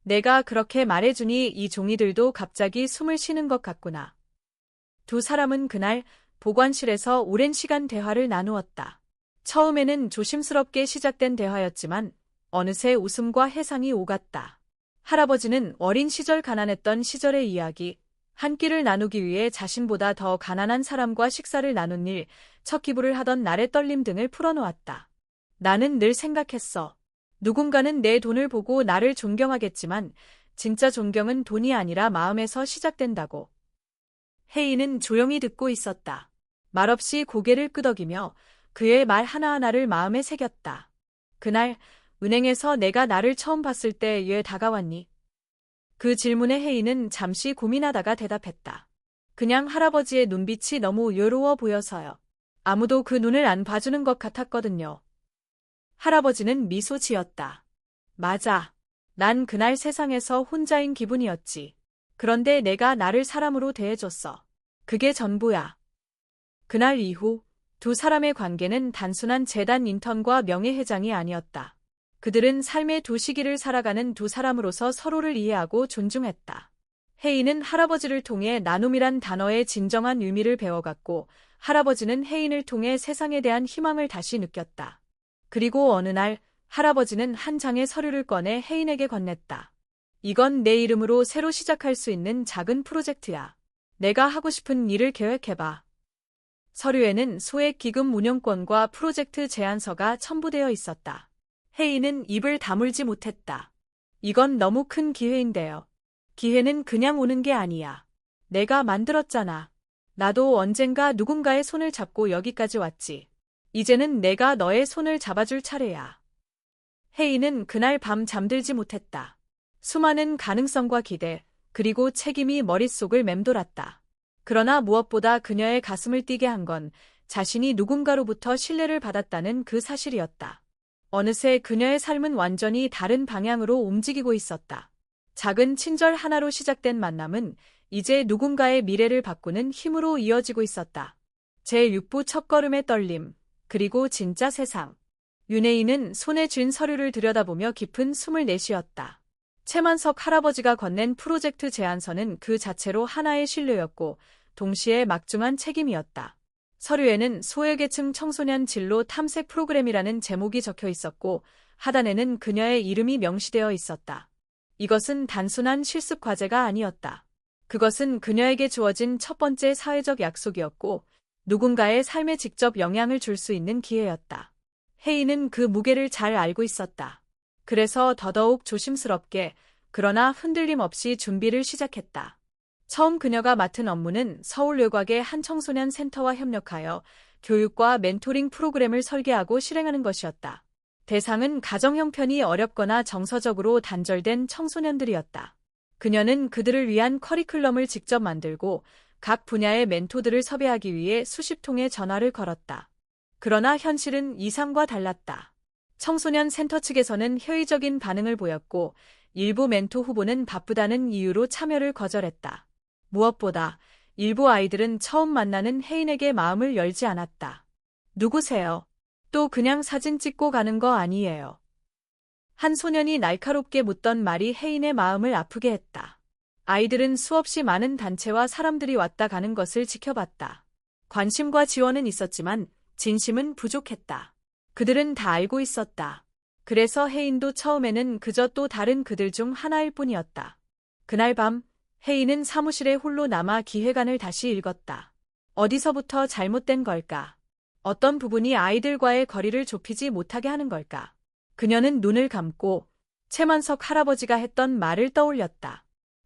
C: 내가 그렇게 말해주니 이 종이들도 갑자기 숨을 쉬는 것 같구나. 두 사람은 그날 보관실에서 오랜 시간 대화를 나누었다. 처음에는 조심스럽게 시작된 대화였지만 어느새 웃음과 해상이 오갔다. 할아버지는 어린 시절 가난했던 시절의 이야기, 한 끼를 나누기 위해 자신보다 더 가난한 사람과 식사를 나눈 일, 첫 기부를 하던 날의 떨림 등을 풀어놓았다. 나는 늘 생각했어. 누군가는 내 돈을 보고 나를 존경하겠지만 진짜 존경은 돈이 아니라 마음에서 시작된다고. 혜인은 조용히 듣고 있었다. 말없이 고개를 끄덕이며 그의 말 하나하나를 마음에 새겼다. 그날 은행에서 내가 나를 처음 봤을 때 왜 다가왔니? 그 질문에 혜인은 잠시 고민하다가 대답했다. 그냥 할아버지의 눈빛이 너무 외로워 보여서요. 아무도 그 눈을 안 봐주는 것 같았거든요. 할아버지는 미소 지었다. 맞아. 난 그날 세상에서 혼자인 기분이었지. 그런데 내가 나를 사람으로 대해줬어. 그게 전부야. 그날 이후 두 사람의 관계는 단순한 재단 인턴과 명예회장이 아니었다. 그들은 삶의 두 시기를 살아가는 두 사람으로서 서로를 이해하고 존중했다. 혜인은 할아버지를 통해 나눔이란 단어의 진정한 의미를 배워갔고, 할아버지는 혜인을 통해 세상에 대한 희망을 다시 느꼈다. 그리고 어느 날 할아버지는 한 장의 서류를 꺼내 혜인에게 건넸다. 이건 내 이름으로 새로 시작할 수 있는 작은 프로젝트야. 내가 하고 싶은 일을 계획해봐. 서류에는 소액 기금 운영권과 프로젝트 제안서가 첨부되어 있었다. 혜인은 입을 다물지 못했다. 이건 너무 큰 기회인데요. 기회는 그냥 오는 게 아니야. 내가 만들었잖아. 나도 언젠가 누군가의 손을 잡고 여기까지 왔지. 이제는 내가 너의 손을 잡아줄 차례야. 혜인은 그날 밤 잠들지 못했다. 수많은 가능성과 기대, 그리고 책임이 머릿속을 맴돌았다. 그러나 무엇보다 그녀의 가슴을 뛰게 한 건 자신이 누군가로부터 신뢰를 받았다는 그 사실이었다. 어느새 그녀의 삶은 완전히 다른 방향으로 움직이고 있었다. 작은 친절 하나로 시작된 만남은 이제 누군가의 미래를 바꾸는 힘으로 이어지고 있었다. 제6부 첫걸음의 떨림, 그리고 진짜 세상. 윤혜인은 손에 쥔 서류를 들여다보며 깊은 숨을 내쉬었다. 최만석 할아버지가 건넨 프로젝트 제안서는 그 자체로 하나의 신뢰였고, 동시에 막중한 책임이었다. 서류에는 소외계층 청소년 진로 탐색 프로그램이라는 제목이 적혀 있었고, 하단에는 그녀의 이름이 명시되어 있었다. 이것은 단순한 실습 과제가 아니었다. 그것은 그녀에게 주어진 첫 번째 사회적 약속이었고, 누군가의 삶에 직접 영향을 줄 수 있는 기회였다. 혜인은 그 무게를 잘 알고 있었다. 그래서 더더욱 조심스럽게, 그러나 흔들림 없이 준비를 시작했다. 처음 그녀가 맡은 업무는 서울 외곽의 한 청소년 센터와 협력하여 교육과 멘토링 프로그램을 설계하고 실행하는 것이었다. 대상은 가정 형편이 어렵거나 정서적으로 단절된 청소년들이었다. 그녀는 그들을 위한 커리큘럼을 직접 만들고 각 분야의 멘토들을 섭외하기 위해 수십 통의 전화를 걸었다. 그러나 현실은 이상과 달랐다. 청소년 센터 측에서는 회의적인 반응을 보였고, 일부 멘토 후보는 바쁘다는 이유로 참여를 거절했다. 무엇보다 일부 아이들은 처음 만나는 혜인에게 마음을 열지 않았다. 누구세요? 또 그냥 사진 찍고 가는 거 아니에요. 한 소년이 날카롭게 묻던 말이 혜인의 마음을 아프게 했다. 아이들은 수없이 많은 단체와 사람들이 왔다 가는 것을 지켜봤다. 관심과 지원은 있었지만 진심은 부족했다. 그들은 다 알고 있었다. 그래서 혜인도 처음에는 그저 또 다른 그들 중 하나일 뿐이었다. 그날 밤 혜인은 사무실에 홀로 남아 기획안을 다시 읽었다. 어디서부터 잘못된 걸까? 어떤 부분이 아이들과의 거리를 좁히지 못하게 하는 걸까? 그녀는 눈을 감고 최만석 할아버지가 했던 말을 떠올렸다.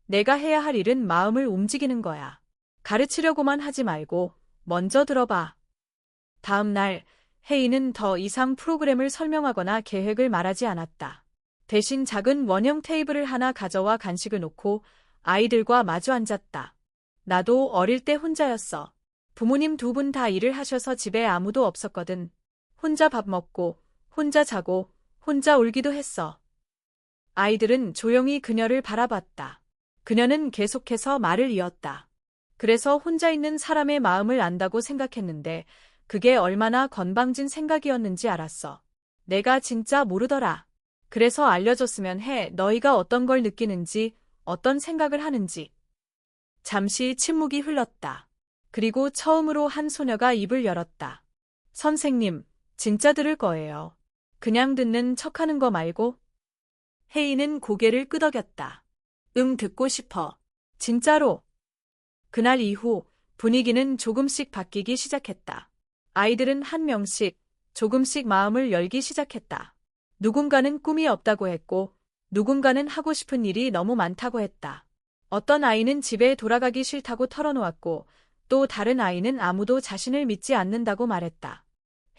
C: 내가 해야 할 일은 마음을 움직이는 거야. 가르치려고만 하지 말고 먼저 들어봐. 다음 날 혜인은 더 이상 프로그램을 설명하거나 계획을 말하지 않았다. 대신 작은 원형 테이블을 하나 가져와 간식을 놓고 아이들과 마주 앉았다. 나도 어릴 때 혼자였어. 부모님 두 분 다 일을 하셔서 집에 아무도 없었거든. 혼자 밥 먹고, 혼자 자고, 혼자 울기도 했어. 아이들은 조용히 그녀를 바라봤다. 그녀는 계속해서 말을 이었다. 그래서 혼자 있는 사람의 마음을 안다고 생각했는데 그게 얼마나 건방진 생각이었는지 알았어. 내가 진짜 모르더라. 그래서 알려줬으면 해. 너희가 어떤 걸 느끼는지, 어떤 생각을 하는지. 잠시 침묵이 흘렀다. 그리고 처음으로 한 소녀가 입을 열었다. 선생님, 진짜 들을 거예요. 그냥 듣는 척하는 거 말고. 혜인은 고개를 끄덕였다. 듣고 싶어. 진짜로. 그날 이후 분위기는 조금씩 바뀌기 시작했다. 아이들은 한 명씩 조금씩 마음을 열기 시작했다. 누군가는 꿈이 없다고 했고, 누군가는 하고 싶은 일이 너무 많다고 했다. 어떤 아이는 집에 돌아가기 싫다고 털어놓았고 또 다른 아이는 아무도 자신을 믿지 않는다고 말했다.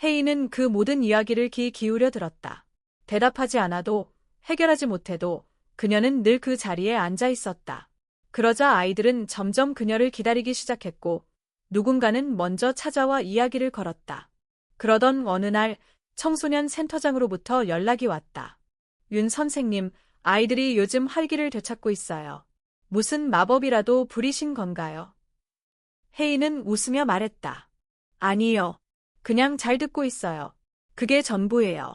C: 혜인은 그 모든 이야기를 귀 기울여 들었다. 대답하지 않아도 해결하지 못해도 그녀는 늘 그 자리에 앉아 있었다. 그러자 아이들은 점점 그녀를 기다리기 시작했고 누군가는 먼저 찾아와 이야기를 걸었다. 그러던 어느 날 청소년 센터장으로부터 연락이 왔다. 윤 선생님, 아이들이 요즘 활기를 되찾고 있어요. 무슨 마법이라도 부리신 건가요? 혜인은 웃으며 말했다. 아니요. 그냥 잘 듣고 있어요. 그게 전부예요.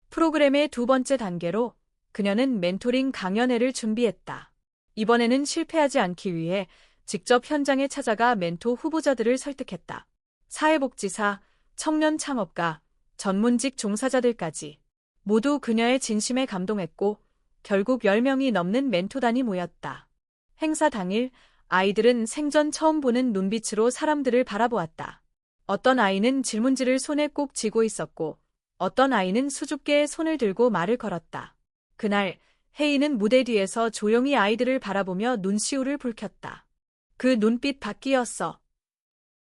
C: 프로그램의 두 번째 단계로 그녀는 멘토링 강연회를 준비했다. 이번에는 실패하지 않기 위해 직접 현장에 찾아가 멘토 후보자들을 설득했다. 사회복지사, 청년 창업가, 전문직 종사자들까지 모두 그녀의 진심에 감동했고 결국 10명이 넘는 멘토단이 모였다. 행사 당일 아이들은 생전 처음 보는 눈빛으로 사람들을 바라보았다. 어떤 아이는 질문지를 손에 꼭 쥐고 있었고 어떤 아이는 수줍게 손을 들고 말을 걸었다. 그날 혜인은 무대 뒤에서 조용히 아이들을 바라보며 눈시울을 붉혔다. 그 눈빛 바뀌었어.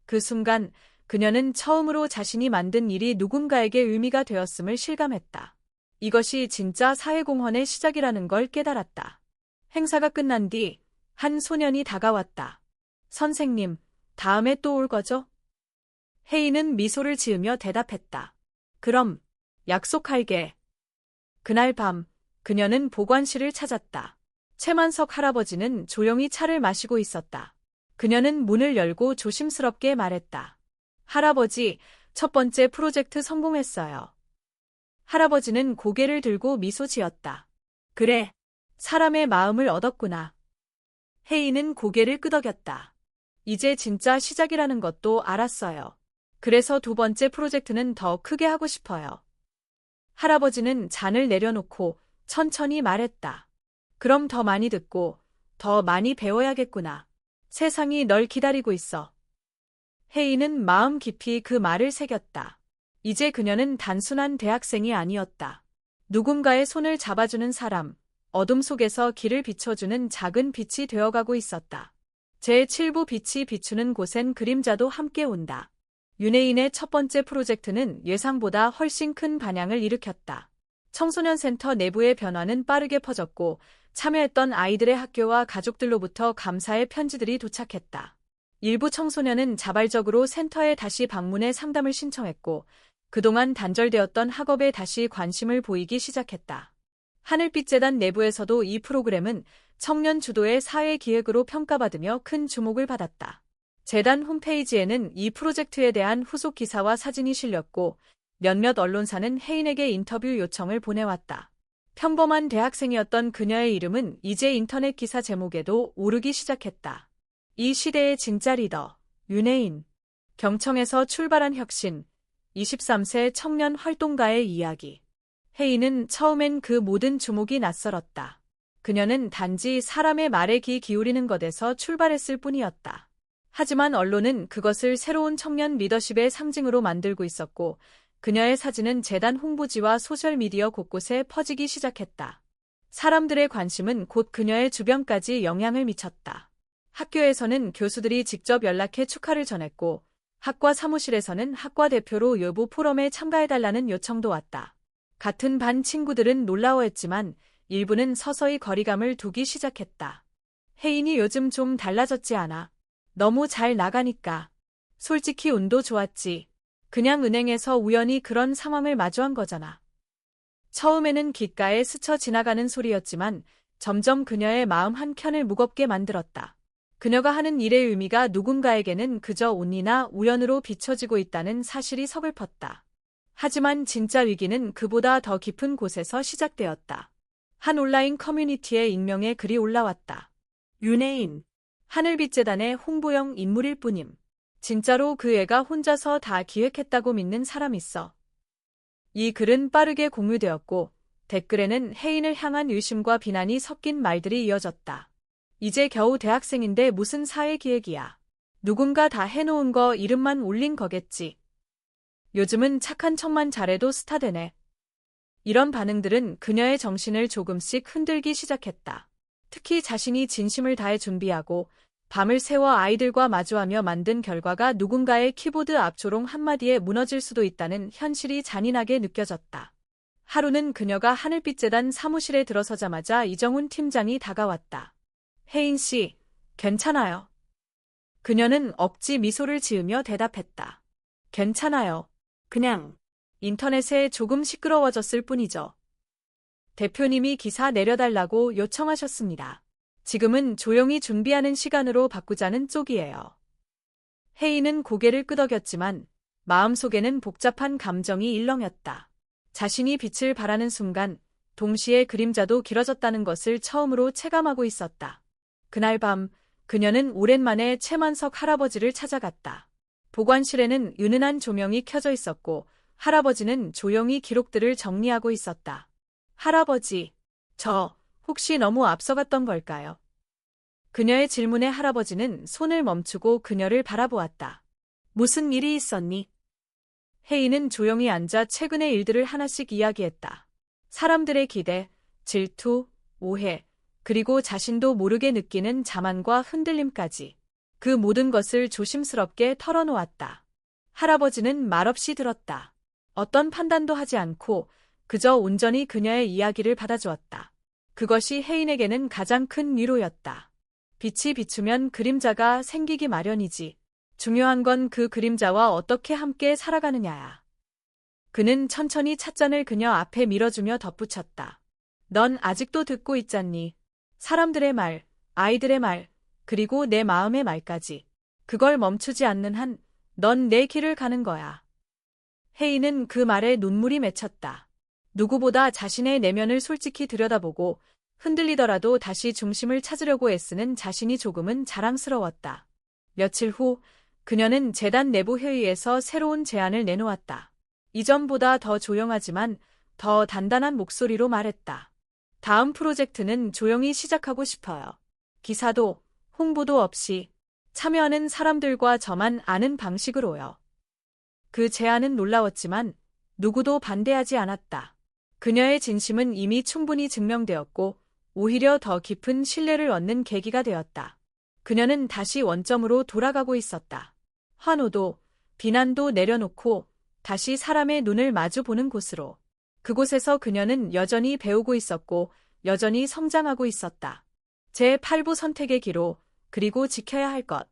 C: 그 순간 그녀는 처음으로 자신이 만든 일이 누군가에게 의미가 되었음을 실감했다. 이것이 진짜 사회공헌의 시작이라는 걸 깨달았다. 행사가 끝난 뒤 한 소년이 다가왔다. 선생님, 다음에 또 올 거죠? 혜인은 미소를 지으며 대답했다. 그럼, 약속할게. 그날 밤, 그녀는 보관실을 찾았다. 최만석 할아버지는 조용히 차를 마시고 있었다. 그녀는 문을 열고 조심스럽게 말했다. 할아버지, 첫 번째 프로젝트 성공했어요. 할아버지는 고개를 들고 미소 지었다. 그래, 사람의 마음을 얻었구나. 혜인은 고개를 끄덕였다. 이제 진짜 시작이라는 것도 알았어요. 그래서 두 번째 프로젝트는 더 크게 하고 싶어요. 할아버지는 잔을 내려놓고 천천히 말했다. 그럼 더 많이 듣고 더 많이 배워야겠구나. 세상이 널 기다리고 있어. 혜인은 마음 깊이 그 말을 새겼다. 이제 그녀는 단순한 대학생이 아니었다. 누군가의 손을 잡아주는 사람, 어둠 속에서 길을 비춰주는 작은 빛이 되어가고 있었다. 제7부 빛이 비추는 곳엔 그림자도 함께 온다. 윤혜인의 첫 번째 프로젝트는 예상보다 훨씬 큰 반향을 일으켰다. 청소년 센터 내부의 변화는 빠르게 퍼졌고 참여했던 아이들의 학교와 가족들로부터 감사의 편지들이 도착했다. 일부 청소년은 자발적으로 센터에 다시 방문해 상담을 신청했고 그동안 단절되었던 학업에 다시 관심을 보이기 시작했다. 하늘빛재단 내부에서도 이 프로그램은 청년 주도의 사회기획으로 평가받으며 큰 주목을 받았다. 재단 홈페이지에는 이 프로젝트에 대한 후속 기사와 사진이 실렸고 몇몇 언론사는 혜인에게 인터뷰 요청을 보내왔다. 평범한 대학생이었던 그녀의 이름은 이제 인터넷 기사 제목에도 오르기 시작했다. 이 시대의 진짜 리더, 윤혜인. 경청에서 출발한 혁신, 23세 청년 활동가의 이야기. 혜인은 처음엔 그 모든 주목이 낯설었다. 그녀는 단지 사람의 말에 귀 기울이는 것에서 출발했을 뿐이었다. 하지만 언론은 그것을 새로운 청년 리더십의 상징으로 만들고 있었고 그녀의 사진은 재단 홍보지와 소셜미디어 곳곳에 퍼지기 시작했다. 사람들의 관심은 곧 그녀의 주변까지 영향을 미쳤다. 학교에서는 교수들이 직접 연락해 축하를 전했고 학과 사무실에서는 학과 대표로 여부 포럼에 참가해달라는 요청도 왔다. 같은 반 친구들은 놀라워했지만 일부는 서서히 거리감을 두기 시작했다. 혜인이 요즘 좀 달라졌지 않아? 너무 잘 나가니까. 솔직히 운도 좋았지. 그냥 은행에서 우연히 그런 상황을 마주한 거잖아. 처음에는 귓가에 스쳐 지나가는 소리였지만 점점 그녀의 마음 한켠을 무겁게 만들었다. 그녀가 하는 일의 의미가 누군가에게는 그저 운이나 우연으로 비춰지고 있다는 사실이 서글펐다. 하지만 진짜 위기는 그보다 더 깊은 곳에서 시작되었다. 한 온라인 커뮤니티에 익명의 글이 올라왔다. 윤혜인, 하늘빛재단의 홍보용 인물일 뿐임. 진짜로 그 애가 혼자서 다 기획했다고 믿는 사람 있어. 이 글은 빠르게 공유되었고 댓글에는 혜인을 향한 의심과 비난이 섞인 말들이 이어졌다. 이제 겨우 대학생인데 무슨 사회기획이야. 누군가 다 해놓은 거 이름만 올린 거겠지. 요즘은 착한 척만 잘해도 스타 되네. 이런 반응들은 그녀의 정신을 조금씩 흔들기 시작했다. 특히 자신이 진심을 다해 준비하고 밤을 새워 아이들과 마주하며 만든 결과가 누군가의 키보드 앞조롱 한마디에 무너질 수도 있다는 현실이 잔인하게 느껴졌다. 하루는 그녀가 하늘빛재단 사무실에 들어서자마자 이정훈 팀장이 다가왔다. 혜인 씨, 괜찮아요. 그녀는 억지 미소를 지으며 대답했다. 괜찮아요. 그냥 인터넷에 조금 시끄러워졌을 뿐이죠. 대표님이 기사 내려달라고 요청하셨습니다. 지금은 조용히 준비하는 시간으로 바꾸자는 쪽이에요. 혜인은 고개를 끄덕였지만 마음속에는 복잡한 감정이 일렁였다. 자신이 빛을 발하는 순간 동시에 그림자도 길어졌다는 것을 처음으로 체감하고 있었다. 그날 밤 그녀는 오랜만에 최만석 할아버지를 찾아갔다. 보관실에는 은은한 조명이 켜져 있었고 할아버지는 조용히 기록들을 정리하고 있었다. 할아버지, 저 혹시 너무 앞서갔던 걸까요? 그녀의 질문에 할아버지는 손을 멈추고 그녀를 바라보았다. 무슨 일이 있었니? 혜인은 조용히 앉아 최근의 일들을 하나씩 이야기했다. 사람들의 기대, 질투, 오해, 그리고 자신도 모르게 느끼는 자만과 흔들림까지. 그 모든 것을 조심스럽게 털어놓았다. 할아버지는 말없이 들었다. 어떤 판단도 하지 않고 그저 온전히 그녀의 이야기를 받아주었다. 그것이 혜인에게는 가장 큰 위로였다. 빛이 비추면 그림자가 생기기 마련이지. 중요한 건 그 그림자와 어떻게 함께 살아가느냐야. 그는 천천히 찻잔을 그녀 앞에 밀어주며 덧붙였다. 넌 아직도 듣고 있잖니. 사람들의 말, 아이들의 말, 그리고 내 마음의 말까지. 그걸 멈추지 않는 한 넌 내 길을 가는 거야. 혜인은 그 말에 눈물이 맺혔다. 누구보다 자신의 내면을 솔직히 들여다보고 흔들리더라도 다시 중심을 찾으려고 애쓰는 자신이 조금은 자랑스러웠다. 며칠 후 그녀는 재단 내부 회의에서 새로운 제안을 내놓았다. 이전보다 더 조용하지만 더 단단한 목소리로 말했다. 다음 프로젝트는 조용히 시작하고 싶어요. 기사도 홍보도 없이 참여하는 사람들과 저만 아는 방식으로요. 그 제안은 놀라웠지만 누구도 반대하지 않았다. 그녀의 진심은 이미 충분히 증명되었고 오히려 더 깊은 신뢰를 얻는 계기가 되었다. 그녀는 다시 원점으로 돌아가고 있었다. 환호도 비난도 내려놓고 다시 사람의 눈을 마주 보는 곳으로. 그곳에서 그녀는 여전히 배우고 있었고 여전히 성장하고 있었다. 제8부 선택의 기로, 그리고 지켜야 할 것.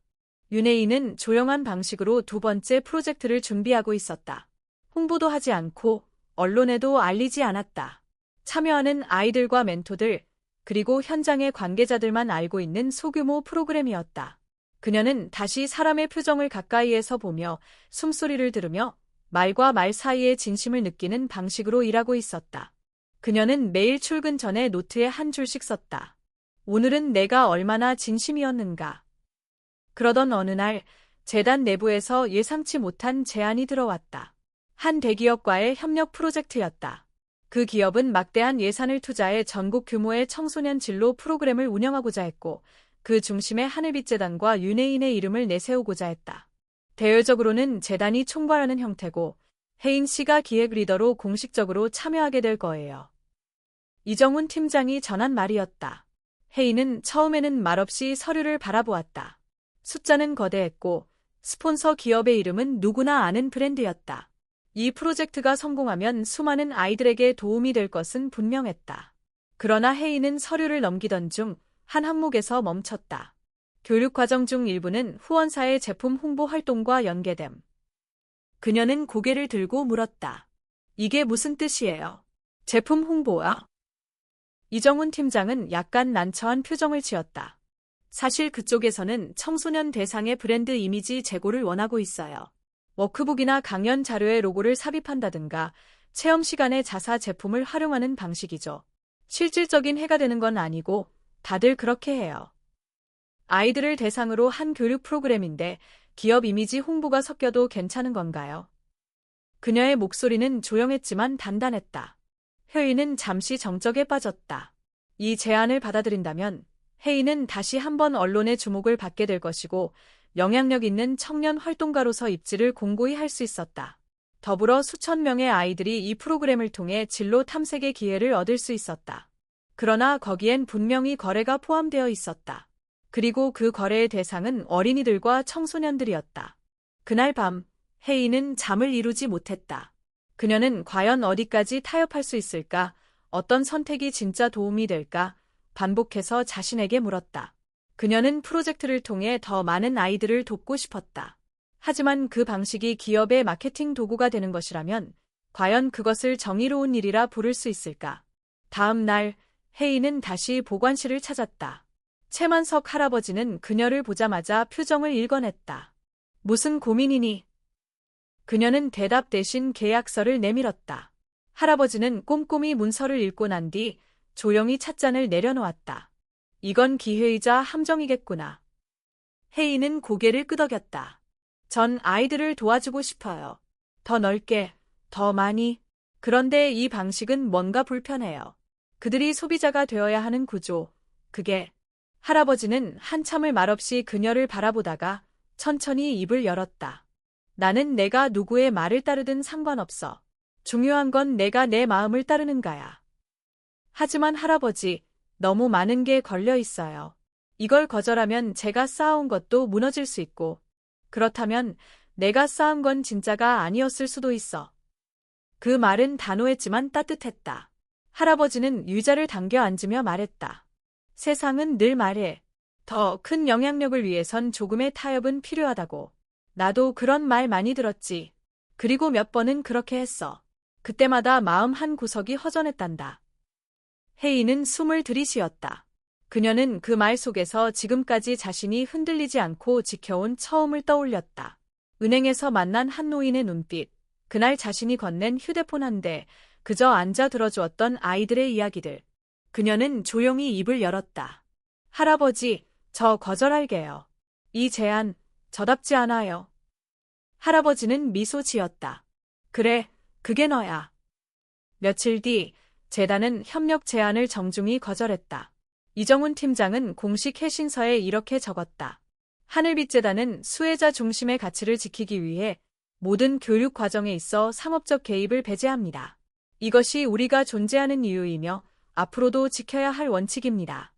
C: 윤혜인은 조용한 방식으로 두 번째 프로젝트를 준비하고 있었다. 홍보도 하지 않고 언론에도 알리지 않았다. 참여하는 아이들과 멘토들, 그리고 현장의 관계자들만 알고 있는 소규모 프로그램이었다. 그녀는 다시 사람의 표정을 가까이에서 보며 숨소리를 들으며 말과 말 사이의 진심을 느끼는 방식으로 일하고 있었다. 그녀는 매일 출근 전에 노트에 한 줄씩 썼다. 오늘은 내가 얼마나 진심이었는가. 그러던 어느 날 재단 내부에서 예상치 못한 제안이 들어왔다. 한 대기업과의 협력 프로젝트였다. 그 기업은 막대한 예산을 투자해 전국 규모의 청소년 진로 프로그램을 운영하고자 했고 그 중심에 하늘빛재단과 윤혜인의 이름을 내세우고자 했다. 대외적으로는 재단이 총괄하는 형태고 혜인 씨가 기획 리더로 공식적으로 참여하게 될 거예요. 이정훈 팀장이 전한 말이었다. 혜인은 처음에는 말없이 서류를 바라보았다. 숫자는 거대했고 스폰서 기업의 이름은 누구나 아는 브랜드였다. 이 프로젝트가 성공하면 수많은 아이들에게 도움이 될 것은 분명했다. 그러나 혜인은 서류를 넘기던 중 한 항목에서 멈췄다. 교육 과정 중 일부는 후원사의 제품 홍보 활동과 연계됨. 그녀는 고개를 들고 물었다. 이게 무슨 뜻이에요? 제품 홍보야? 이정훈 팀장은 약간 난처한 표정을 지었다. 사실 그쪽에서는 청소년 대상의 브랜드 이미지 제고를 원하고 있어요. 워크북이나 강연 자료에 로고를 삽입한다든가 체험 시간에 자사 제품을 활용하는 방식이죠. 실질적인 해가 되는 건 아니고 다들 그렇게 해요. 아이들을 대상으로 한 교육 프로그램인데 기업 이미지 홍보가 섞여도 괜찮은 건가요? 그녀의 목소리는 조용했지만 단단했다. 혜인은 잠시 정적에 빠졌다. 이 제안을 받아들인다면 혜인은 다시 한번 언론의 주목을 받게 될 것이고 영향력 있는 청년 활동가로서 입지를 공고히 할 수 있었다. 더불어 수천 명의 아이들이 이 프로그램을 통해 진로 탐색의 기회를 얻을 수 있었다. 그러나 거기엔 분명히 거래가 포함되어 있었다. 그리고 그 거래의 대상은 어린이들과 청소년들이었다. 그날 밤, 혜인은 잠을 이루지 못했다. 그녀는 과연 어디까지 타협할 수 있을까? 어떤 선택이 진짜 도움이 될까? 반복해서 자신에게 물었다. 그녀는 프로젝트를 통해 더 많은 아이들을 돕고 싶었다. 하지만 그 방식이 기업의 마케팅 도구가 되는 것이라면 과연 그것을 정의로운 일이라 부를 수 있을까? 다음 날, 혜인은 다시 보관실을 찾았다. 최만석 할아버지는 그녀를 보자마자 표정을 일궈냈다. 무슨 고민이니? 그녀는 대답 대신 계약서를 내밀었다. 할아버지는 꼼꼼히 문서를 읽고 난 뒤 조용히 찻잔을 내려놓았다. 이건 기회이자 함정이겠구나. 혜인은 고개를 끄덕였다. 전 아이들을 도와주고 싶어요. 더 넓게, 더 많이. 그런데 이 방식은 뭔가 불편해요. 그들이 소비자가 되어야 하는 구조. 그게. 할아버지는 한참을 말없이 그녀를 바라보다가 천천히 입을 열었다. 나는 내가 누구의 말을 따르든 상관없어. 중요한 건 내가 내 마음을 따르는가야. 하지만 할아버지, 너무 많은 게 걸려 있어요. 이걸 거절하면 제가 쌓아온 것도 무너질 수 있고, 그렇다면 내가 쌓은 건 진짜가 아니었을 수도 있어. 그 말은 단호했지만 따뜻했다. 할아버지는 의자를 당겨 앉으며 말했다. 세상은 늘 말해. 더 큰 영향력을 위해선 조금의 타협은 필요하다고. 나도 그런 말 많이 들었지. 그리고 몇 번은 그렇게 했어. 그때마다 마음 한 구석이 허전했단다. 혜인은 숨을 들이쉬었다. 그녀는 그 말 속에서 지금까지 자신이 흔들리지 않고 지켜온 처음을 떠올렸다. 은행에서 만난 한 노인의 눈빛, 그날 자신이 건넨 휴대폰 한 대, 그저 앉아 들어주었던 아이들의 이야기들. 그녀는 조용히 입을 열었다. 할아버지, 저 거절할게요. 이 제안, 저답지 않아요. 할아버지는 미소 지었다. 그래, 그게 너야. 며칠 뒤, 재단은 협력 제안을 정중히 거절했다. 이정훈 팀장은 공식 회신서에 이렇게 적었다. 하늘빛재단은 수혜자 중심의 가치를 지키기 위해 모든 교육 과정에 있어 상업적 개입을 배제합니다. 이것이 우리가 존재하는 이유이며 앞으로도 지켜야 할 원칙입니다.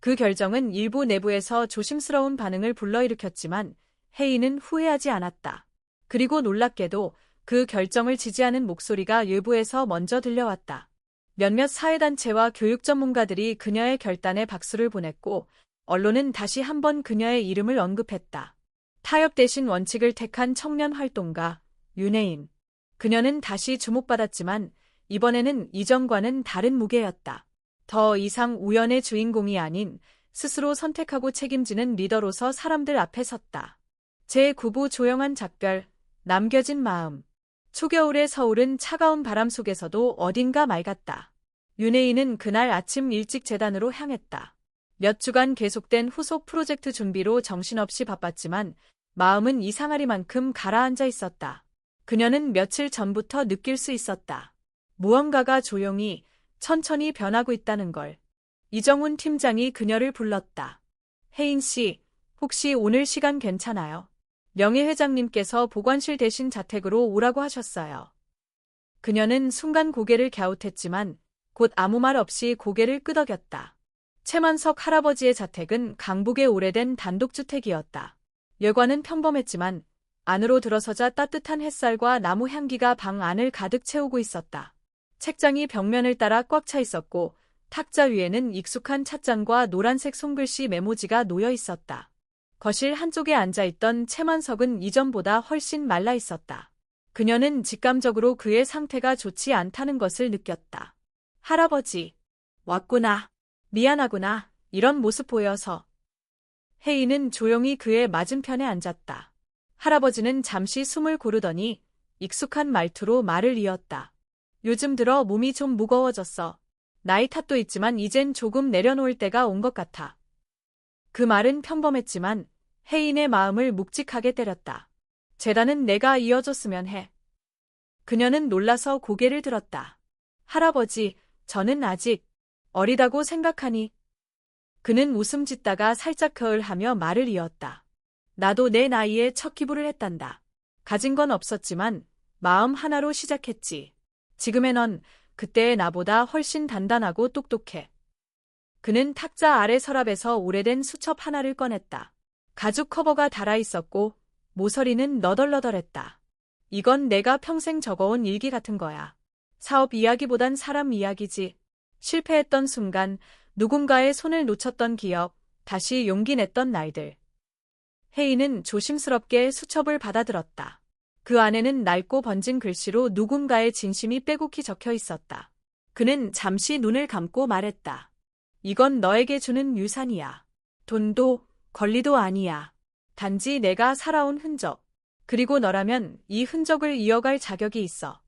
C: 그 결정은 일부 내부에서 조심스러운 반응을 불러일으켰지만 혜인은 후회하지 않았다. 그리고 놀랍게도 그 결정을 지지하는 목소리가 외부에서 먼저 들려왔다. 몇몇 사회단체와 교육 전문가들이 그녀의 결단에 박수를 보냈고 언론은 다시 한번 그녀의 이름을 언급했다. 타협 대신 원칙을 택한 청년 활동가 윤혜인. 그녀는 다시 주목받았지만 이번에는 이전과는 다른 무게였다. 더 이상 우연의 주인공이 아닌 스스로 선택하고 책임지는 리더로서 사람들 앞에 섰다. 제9부 조용한 작별, 남겨진 마음. 초겨울의 서울은 차가운 바람 속에서도 어딘가 맑았다. 윤혜인은 그날 아침 일찍 재단으로 향했다. 몇 주간 계속된 후속 프로젝트 준비로 정신없이 바빴지만 마음은 이상하리만큼 가라앉아 있었다. 그녀는 며칠 전부터 느낄 수 있었다. 무언가가 조용히, 천천히 변하고 있다는 걸. 이정훈 팀장이 그녀를 불렀다. 혜인 씨, 혹시 오늘 시간 괜찮아요? 명예회장님께서 보관실 대신 자택으로 오라고 하셨어요. 그녀는 순간 고개를 갸웃했지만 곧 아무 말 없이 고개를 끄덕였다. 최만석 할아버지의 자택은 강북의 오래된 단독주택이었다. 외관은 평범했지만 안으로 들어서자 따뜻한 햇살과 나무 향기가 방 안을 가득 채우고 있었다. 책장이 벽면을 따라 꽉 차 있었고 탁자 위에는 익숙한 찻잔과 노란색 손글씨 메모지가 놓여 있었다. 거실 한쪽에 앉아있던 최만석은 이전보다 훨씬 말라 있었다. 그녀는 직감적으로 그의 상태가 좋지 않다는 것을 느꼈다. 할아버지, 왔구나. 미안하구나. 이런 모습 보여서. 혜인은 조용히 그의 맞은편에 앉았다. 할아버지는 잠시 숨을 고르더니 익숙한 말투로 말을 이었다. 요즘 들어 몸이 좀 무거워졌어. 나이 탓도 있지만 이젠 조금 내려놓을 때가 온 것 같아. 그 말은 평범했지만 혜인의 마음을 묵직하게 때렸다. 재단은 내가 이어줬으면 해. 그녀는 놀라서 고개를 들었다. 할아버지, 저는 아직 어리다고 생각하니. 그는 웃음 짓다가 살짝 거울하며 말을 이었다. 나도 내 나이에 첫 기부를 했단다. 가진 건 없었지만 마음 하나로 시작했지. 지금의 넌 그때의 나보다 훨씬 단단하고 똑똑해. 그는 탁자 아래 서랍에서 오래된 수첩 하나를 꺼냈다. 가죽 커버가 달아 있었고 모서리는 너덜너덜했다. 이건 내가 평생 적어온 일기 같은 거야. 사업 이야기보단 사람 이야기지. 실패했던 순간, 누군가의 손을 놓쳤던 기억, 다시 용기 냈던 날들. 혜인은 조심스럽게 수첩을 받아들었다. 그 안에는 낡고 번진 글씨로 누군가의 진심이 빼곡히 적혀 있었다. 그는 잠시 눈을 감고 말했다. 이건 너에게 주는 유산이야. 돈도 권리도 아니야. 단지 내가 살아온 흔적. 그리고 너라면 이 흔적을 이어갈 자격이 있어.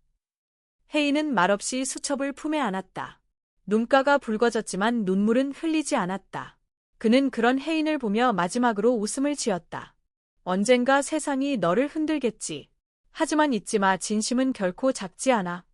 C: 혜인은 말없이 수첩을 품에 안았다. 눈가가 붉어졌지만 눈물은 흘리지 않았다. 그는 그런 혜인을 보며 마지막으로 웃음을 지었다. 언젠가 세상이 너를 흔들겠지. 하지만 잊지 마, 진심은 결코 작지 않아.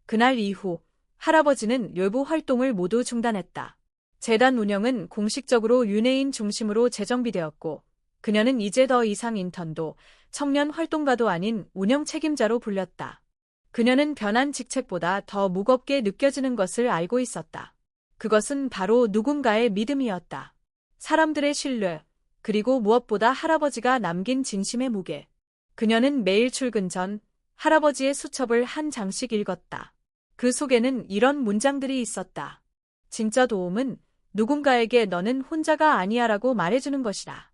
C: 그날 이후 할아버지는 외부 활동을 모두 중단했다. 재단 운영은 공식적으로 윤혜인 중심으로 재정비되었고 그녀는 이제 더 이상 인턴도 청년 활동가도 아닌 운영 책임자로 불렸다. 그녀는 변한 직책보다 더 무겁게 느껴지는 것을 알고 있었다. 그것은 바로 누군가의 믿음이었다. 사람들의 신뢰, 그리고 무엇보다 할아버지가 남긴 진심의 무게. 그녀는 매일 출근 전 할아버지의 수첩을 한 장씩 읽었다. 그 속에는 이런 문장들이 있었다. 진짜 도움은 누군가에게 너는 혼자가 아니야라고 말해주는 것이다.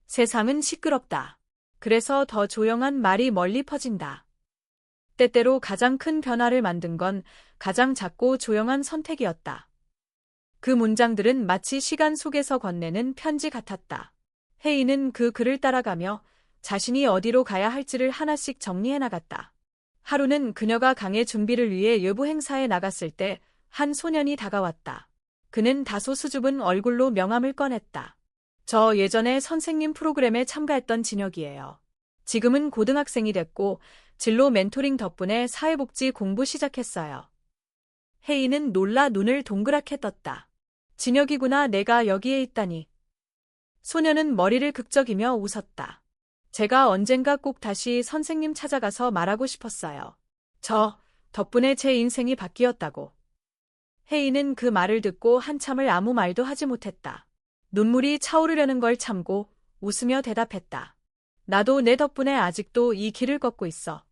C: 세상은 시끄럽다. 그래서 더 조용한 말이 멀리 퍼진다. 때때로 가장 큰 변화를 만든 건 가장 작고 조용한 선택이었다. 그 문장들은 마치 시간 속에서 건네는 편지 같았다. 혜인은 그 글을 따라가며 자신이 어디로 가야 할지를 하나씩 정리해 나갔다. 하루는 그녀가 강의 준비를 위해 외부 행사에 나갔을 때 한 소년이 다가왔다. 그는 다소 수줍은 얼굴로 명함을 꺼냈다. 저 예전에 선생님 프로그램에 참가했던 진혁이에요. 지금은 고등학생이 됐고 진로 멘토링 덕분에 사회복지 공부 시작했어요. 혜인은 놀라 눈을 동그랗게 떴다. 진혁이구나, 내가 여기에 있다니. 소년은 머리를 극적이며 웃었다. 제가 언젠가 꼭 다시 선생님 찾아가서 말하고 싶었어요. 저 덕분에 제 인생이 바뀌었다고. 혜인은 그 말을 듣고 한참을 아무 말도 하지 못했다. 눈물이 차오르려는 걸 참고 웃으며 대답했다. 나도 내 덕분에 아직도 이 길을 걷고 있어.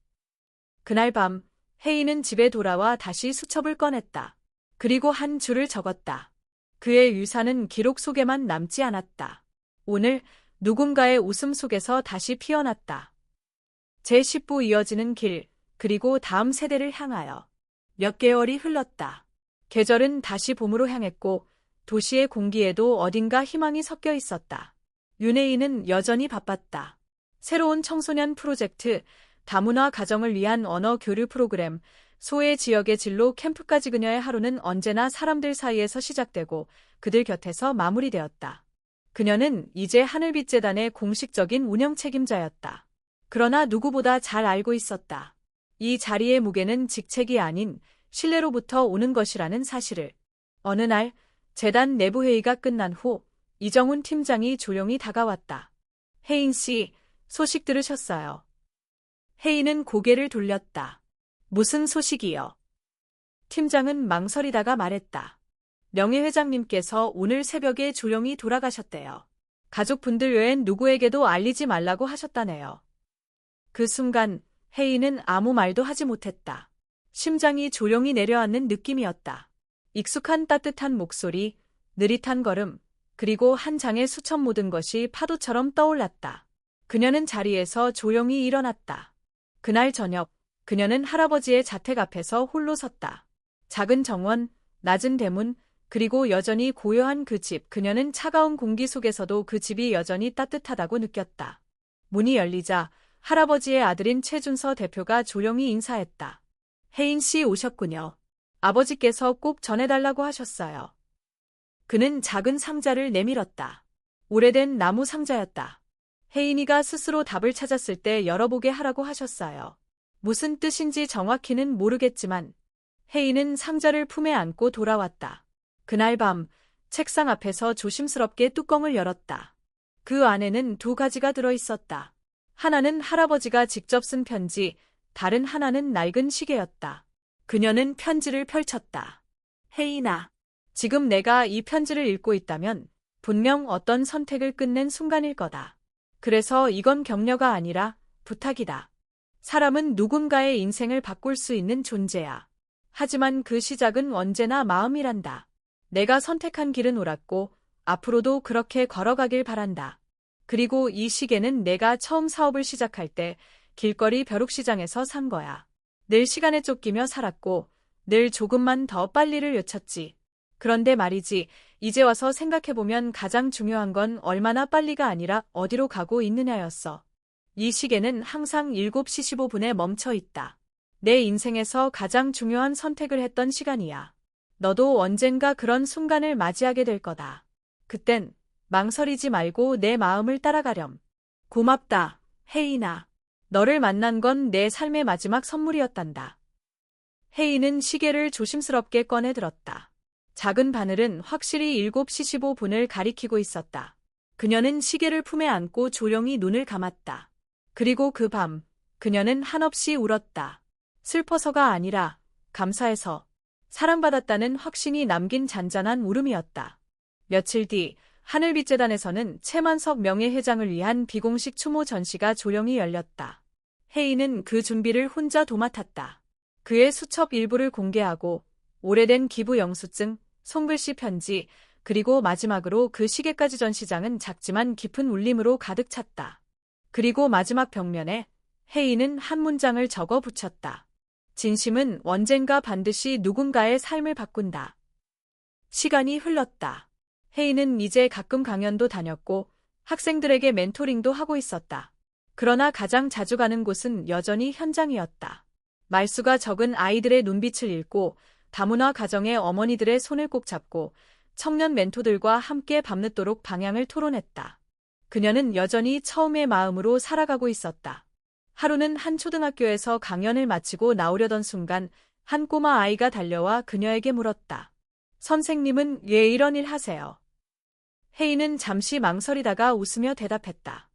C: 그날 밤 혜인은 집에 돌아와 다시 수첩을 꺼냈다. 그리고 한 줄을 적었다. 그의 유산은 기록 속에만 남지 않았다. 오늘 누군가의 웃음 속에서 다시 피어났다. 제10부 이어지는 길, 그리고 다음 세대를 향하여. 몇 개월이 흘렀다. 계절은 다시 봄으로 향했고 도시의 공기에도 어딘가 희망이 섞여 있었다. 윤혜인은 여전히 바빴다. 새로운 청소년 프로젝트, 다문화 가정을 위한 언어 교류 프로그램, 소외 지역의 진로 캠프까지 그녀의 하루는 언제나 사람들 사이에서 시작되고 그들 곁에서 마무리되었다. 그녀는 이제 하늘빛 재단의 공식적인 운영 책임자였다. 그러나 누구보다 잘 알고 있었다. 이 자리의 무게는 직책이 아닌 신뢰로부터 오는 것이라는 사실을. 어느 날 재단 내부 회의가 끝난 후 이정훈 팀장이 조용히 다가왔다. 혜인 씨, 소식 들으셨어요? 혜인은 고개를 돌렸다. 무슨 소식이요? 팀장은 망설이다가 말했다. 명예회장님께서 오늘 새벽에 조용히 돌아가셨대요. 가족분들 외엔 누구에게도 알리지 말라고 하셨다네요. 그 순간 혜인은 아무 말도 하지 못했다. 심장이 조용히 내려앉는 느낌이었다. 익숙한 따뜻한 목소리, 느릿한 걸음, 그리고 한 장의 수첩, 모든 것이 파도처럼 떠올랐다. 그녀는 자리에서 조용히 일어났다. 그날 저녁, 그녀는 할아버지의 자택 앞에서 홀로 섰다. 작은 정원, 낮은 대문, 그리고 여전히 고요한 그 집. 그녀는 차가운 공기 속에서도 그 집이 여전히 따뜻하다고 느꼈다. 문이 열리자 할아버지의 아들인 최준서 대표가 조용히 인사했다. 혜인 씨 오셨군요. 아버지께서 꼭 전해달라고 하셨어요. 그는 작은 상자를 내밀었다. 오래된 나무 상자였다. 혜인이가 스스로 답을 찾았을 때 열어보게 하라고 하셨어요. 무슨 뜻인지 정확히는 모르겠지만 혜인은 상자를 품에 안고 돌아왔다. 그날 밤 책상 앞에서 조심스럽게 뚜껑을 열었다. 그 안에는 두 가지가 들어있었다. 하나는 할아버지가 직접 쓴 편지, 다른 하나는 낡은 시계였다. 그녀는 편지를 펼쳤다. 혜인아, 지금 내가 이 편지를 읽고 있다면 분명 어떤 선택을 끝낸 순간일 거다. 그래서 이건 격려가 아니라 부탁이다. 사람은 누군가의 인생을 바꿀 수 있는 존재야. 하지만 그 시작은 언제나 마음이란다. 내가 선택한 길은 옳았고 앞으로도 그렇게 걸어가길 바란다. 그리고 이 시계는 내가 처음 사업을 시작할 때 길거리 벼룩시장에서 산 거야. 늘 시간에 쫓기며 살았고 늘 조금만 더 빨리를 외쳤지. 그런데 말이지, 이제 와서 생각해보면 가장 중요한 건 얼마나 빨리가 아니라 어디로 가고 있느냐였어. 이 시계는 항상 7시 15분에 멈춰 있다. 내 인생에서 가장 중요한 선택을 했던 시간이야. 너도 언젠가 그런 순간을 맞이하게 될 거다. 그땐 망설이지 말고 내 마음을 따라가렴. 고맙다, 혜인아. 너를 만난 건 내 삶의 마지막 선물이었단다. 혜인은 시계를 조심스럽게 꺼내 들었다. 작은 바늘은 확실히 7시 15분을 가리키고 있었다. 그녀는 시계를 품에 안고 조용히 눈을 감았다. 그리고 그 밤, 그녀는 한없이 울었다. 슬퍼서가 아니라 감사해서, 사랑받았다는 확신이 남긴 잔잔한 울음이었다. 며칠 뒤 하늘빛재단에서는 최만석 명예회장을 위한 비공식 추모 전시가 조용히 열렸다. 혜인은 그 준비를 혼자 도맡았다. 그의 수첩 일부를 공개하고 오래된 기부 영수증, 손글씨 편지, 그리고 마지막으로 그 시계까지. 전시장은 작지만 깊은 울림으로 가득 찼다. 그리고 마지막 벽면에 혜인은 한 문장을 적어 붙였다. 진심은 언젠가 반드시 누군가의 삶을 바꾼다. 시간이 흘렀다. 혜인은 이제 가끔 강연도 다녔고 학생들에게 멘토링도 하고 있었다. 그러나 가장 자주 가는 곳은 여전히 현장이었다. 말수가 적은 아이들의 눈빛을 읽고 다문화 가정의 어머니들의 손을 꼭 잡고 청년 멘토들과 함께 밤늦도록 방향을 토론했다. 그녀는 여전히 처음의 마음으로 살아가고 있었다. 하루는 한 초등학교에서 강연을 마치고 나오려던 순간 한 꼬마 아이가 달려와 그녀에게 물었다. 선생님은 왜 이런 일 하세요? 혜인은 잠시 망설이다가 웃으며 대답했다.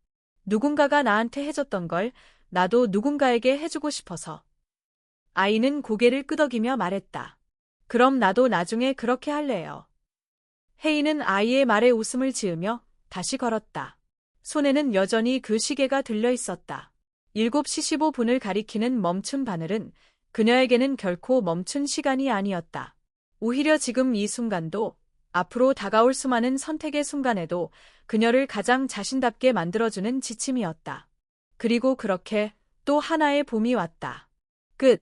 C: 누군가가 나한테 해줬던 걸 나도 누군가에게 해주고 싶어서. 아이는 고개를 끄덕이며 말했다. 그럼 나도 나중에 그렇게 할래요. 혜인은 아이의 말에 웃음을 지으며 다시 걸었다. 손에는 여전히 그 시계가 들려 있었다. 7시 15분을 가리키는 멈춘 바늘은 그녀에게는 결코 멈춘 시간이 아니었다. 오히려 지금 이 순간도, 앞으로 다가올 수많은 선택의 순간에도 그녀를 가장 자신답게 만들어주는 지침이었다. 그리고 그렇게 또 하나의 봄이 왔다. 끝.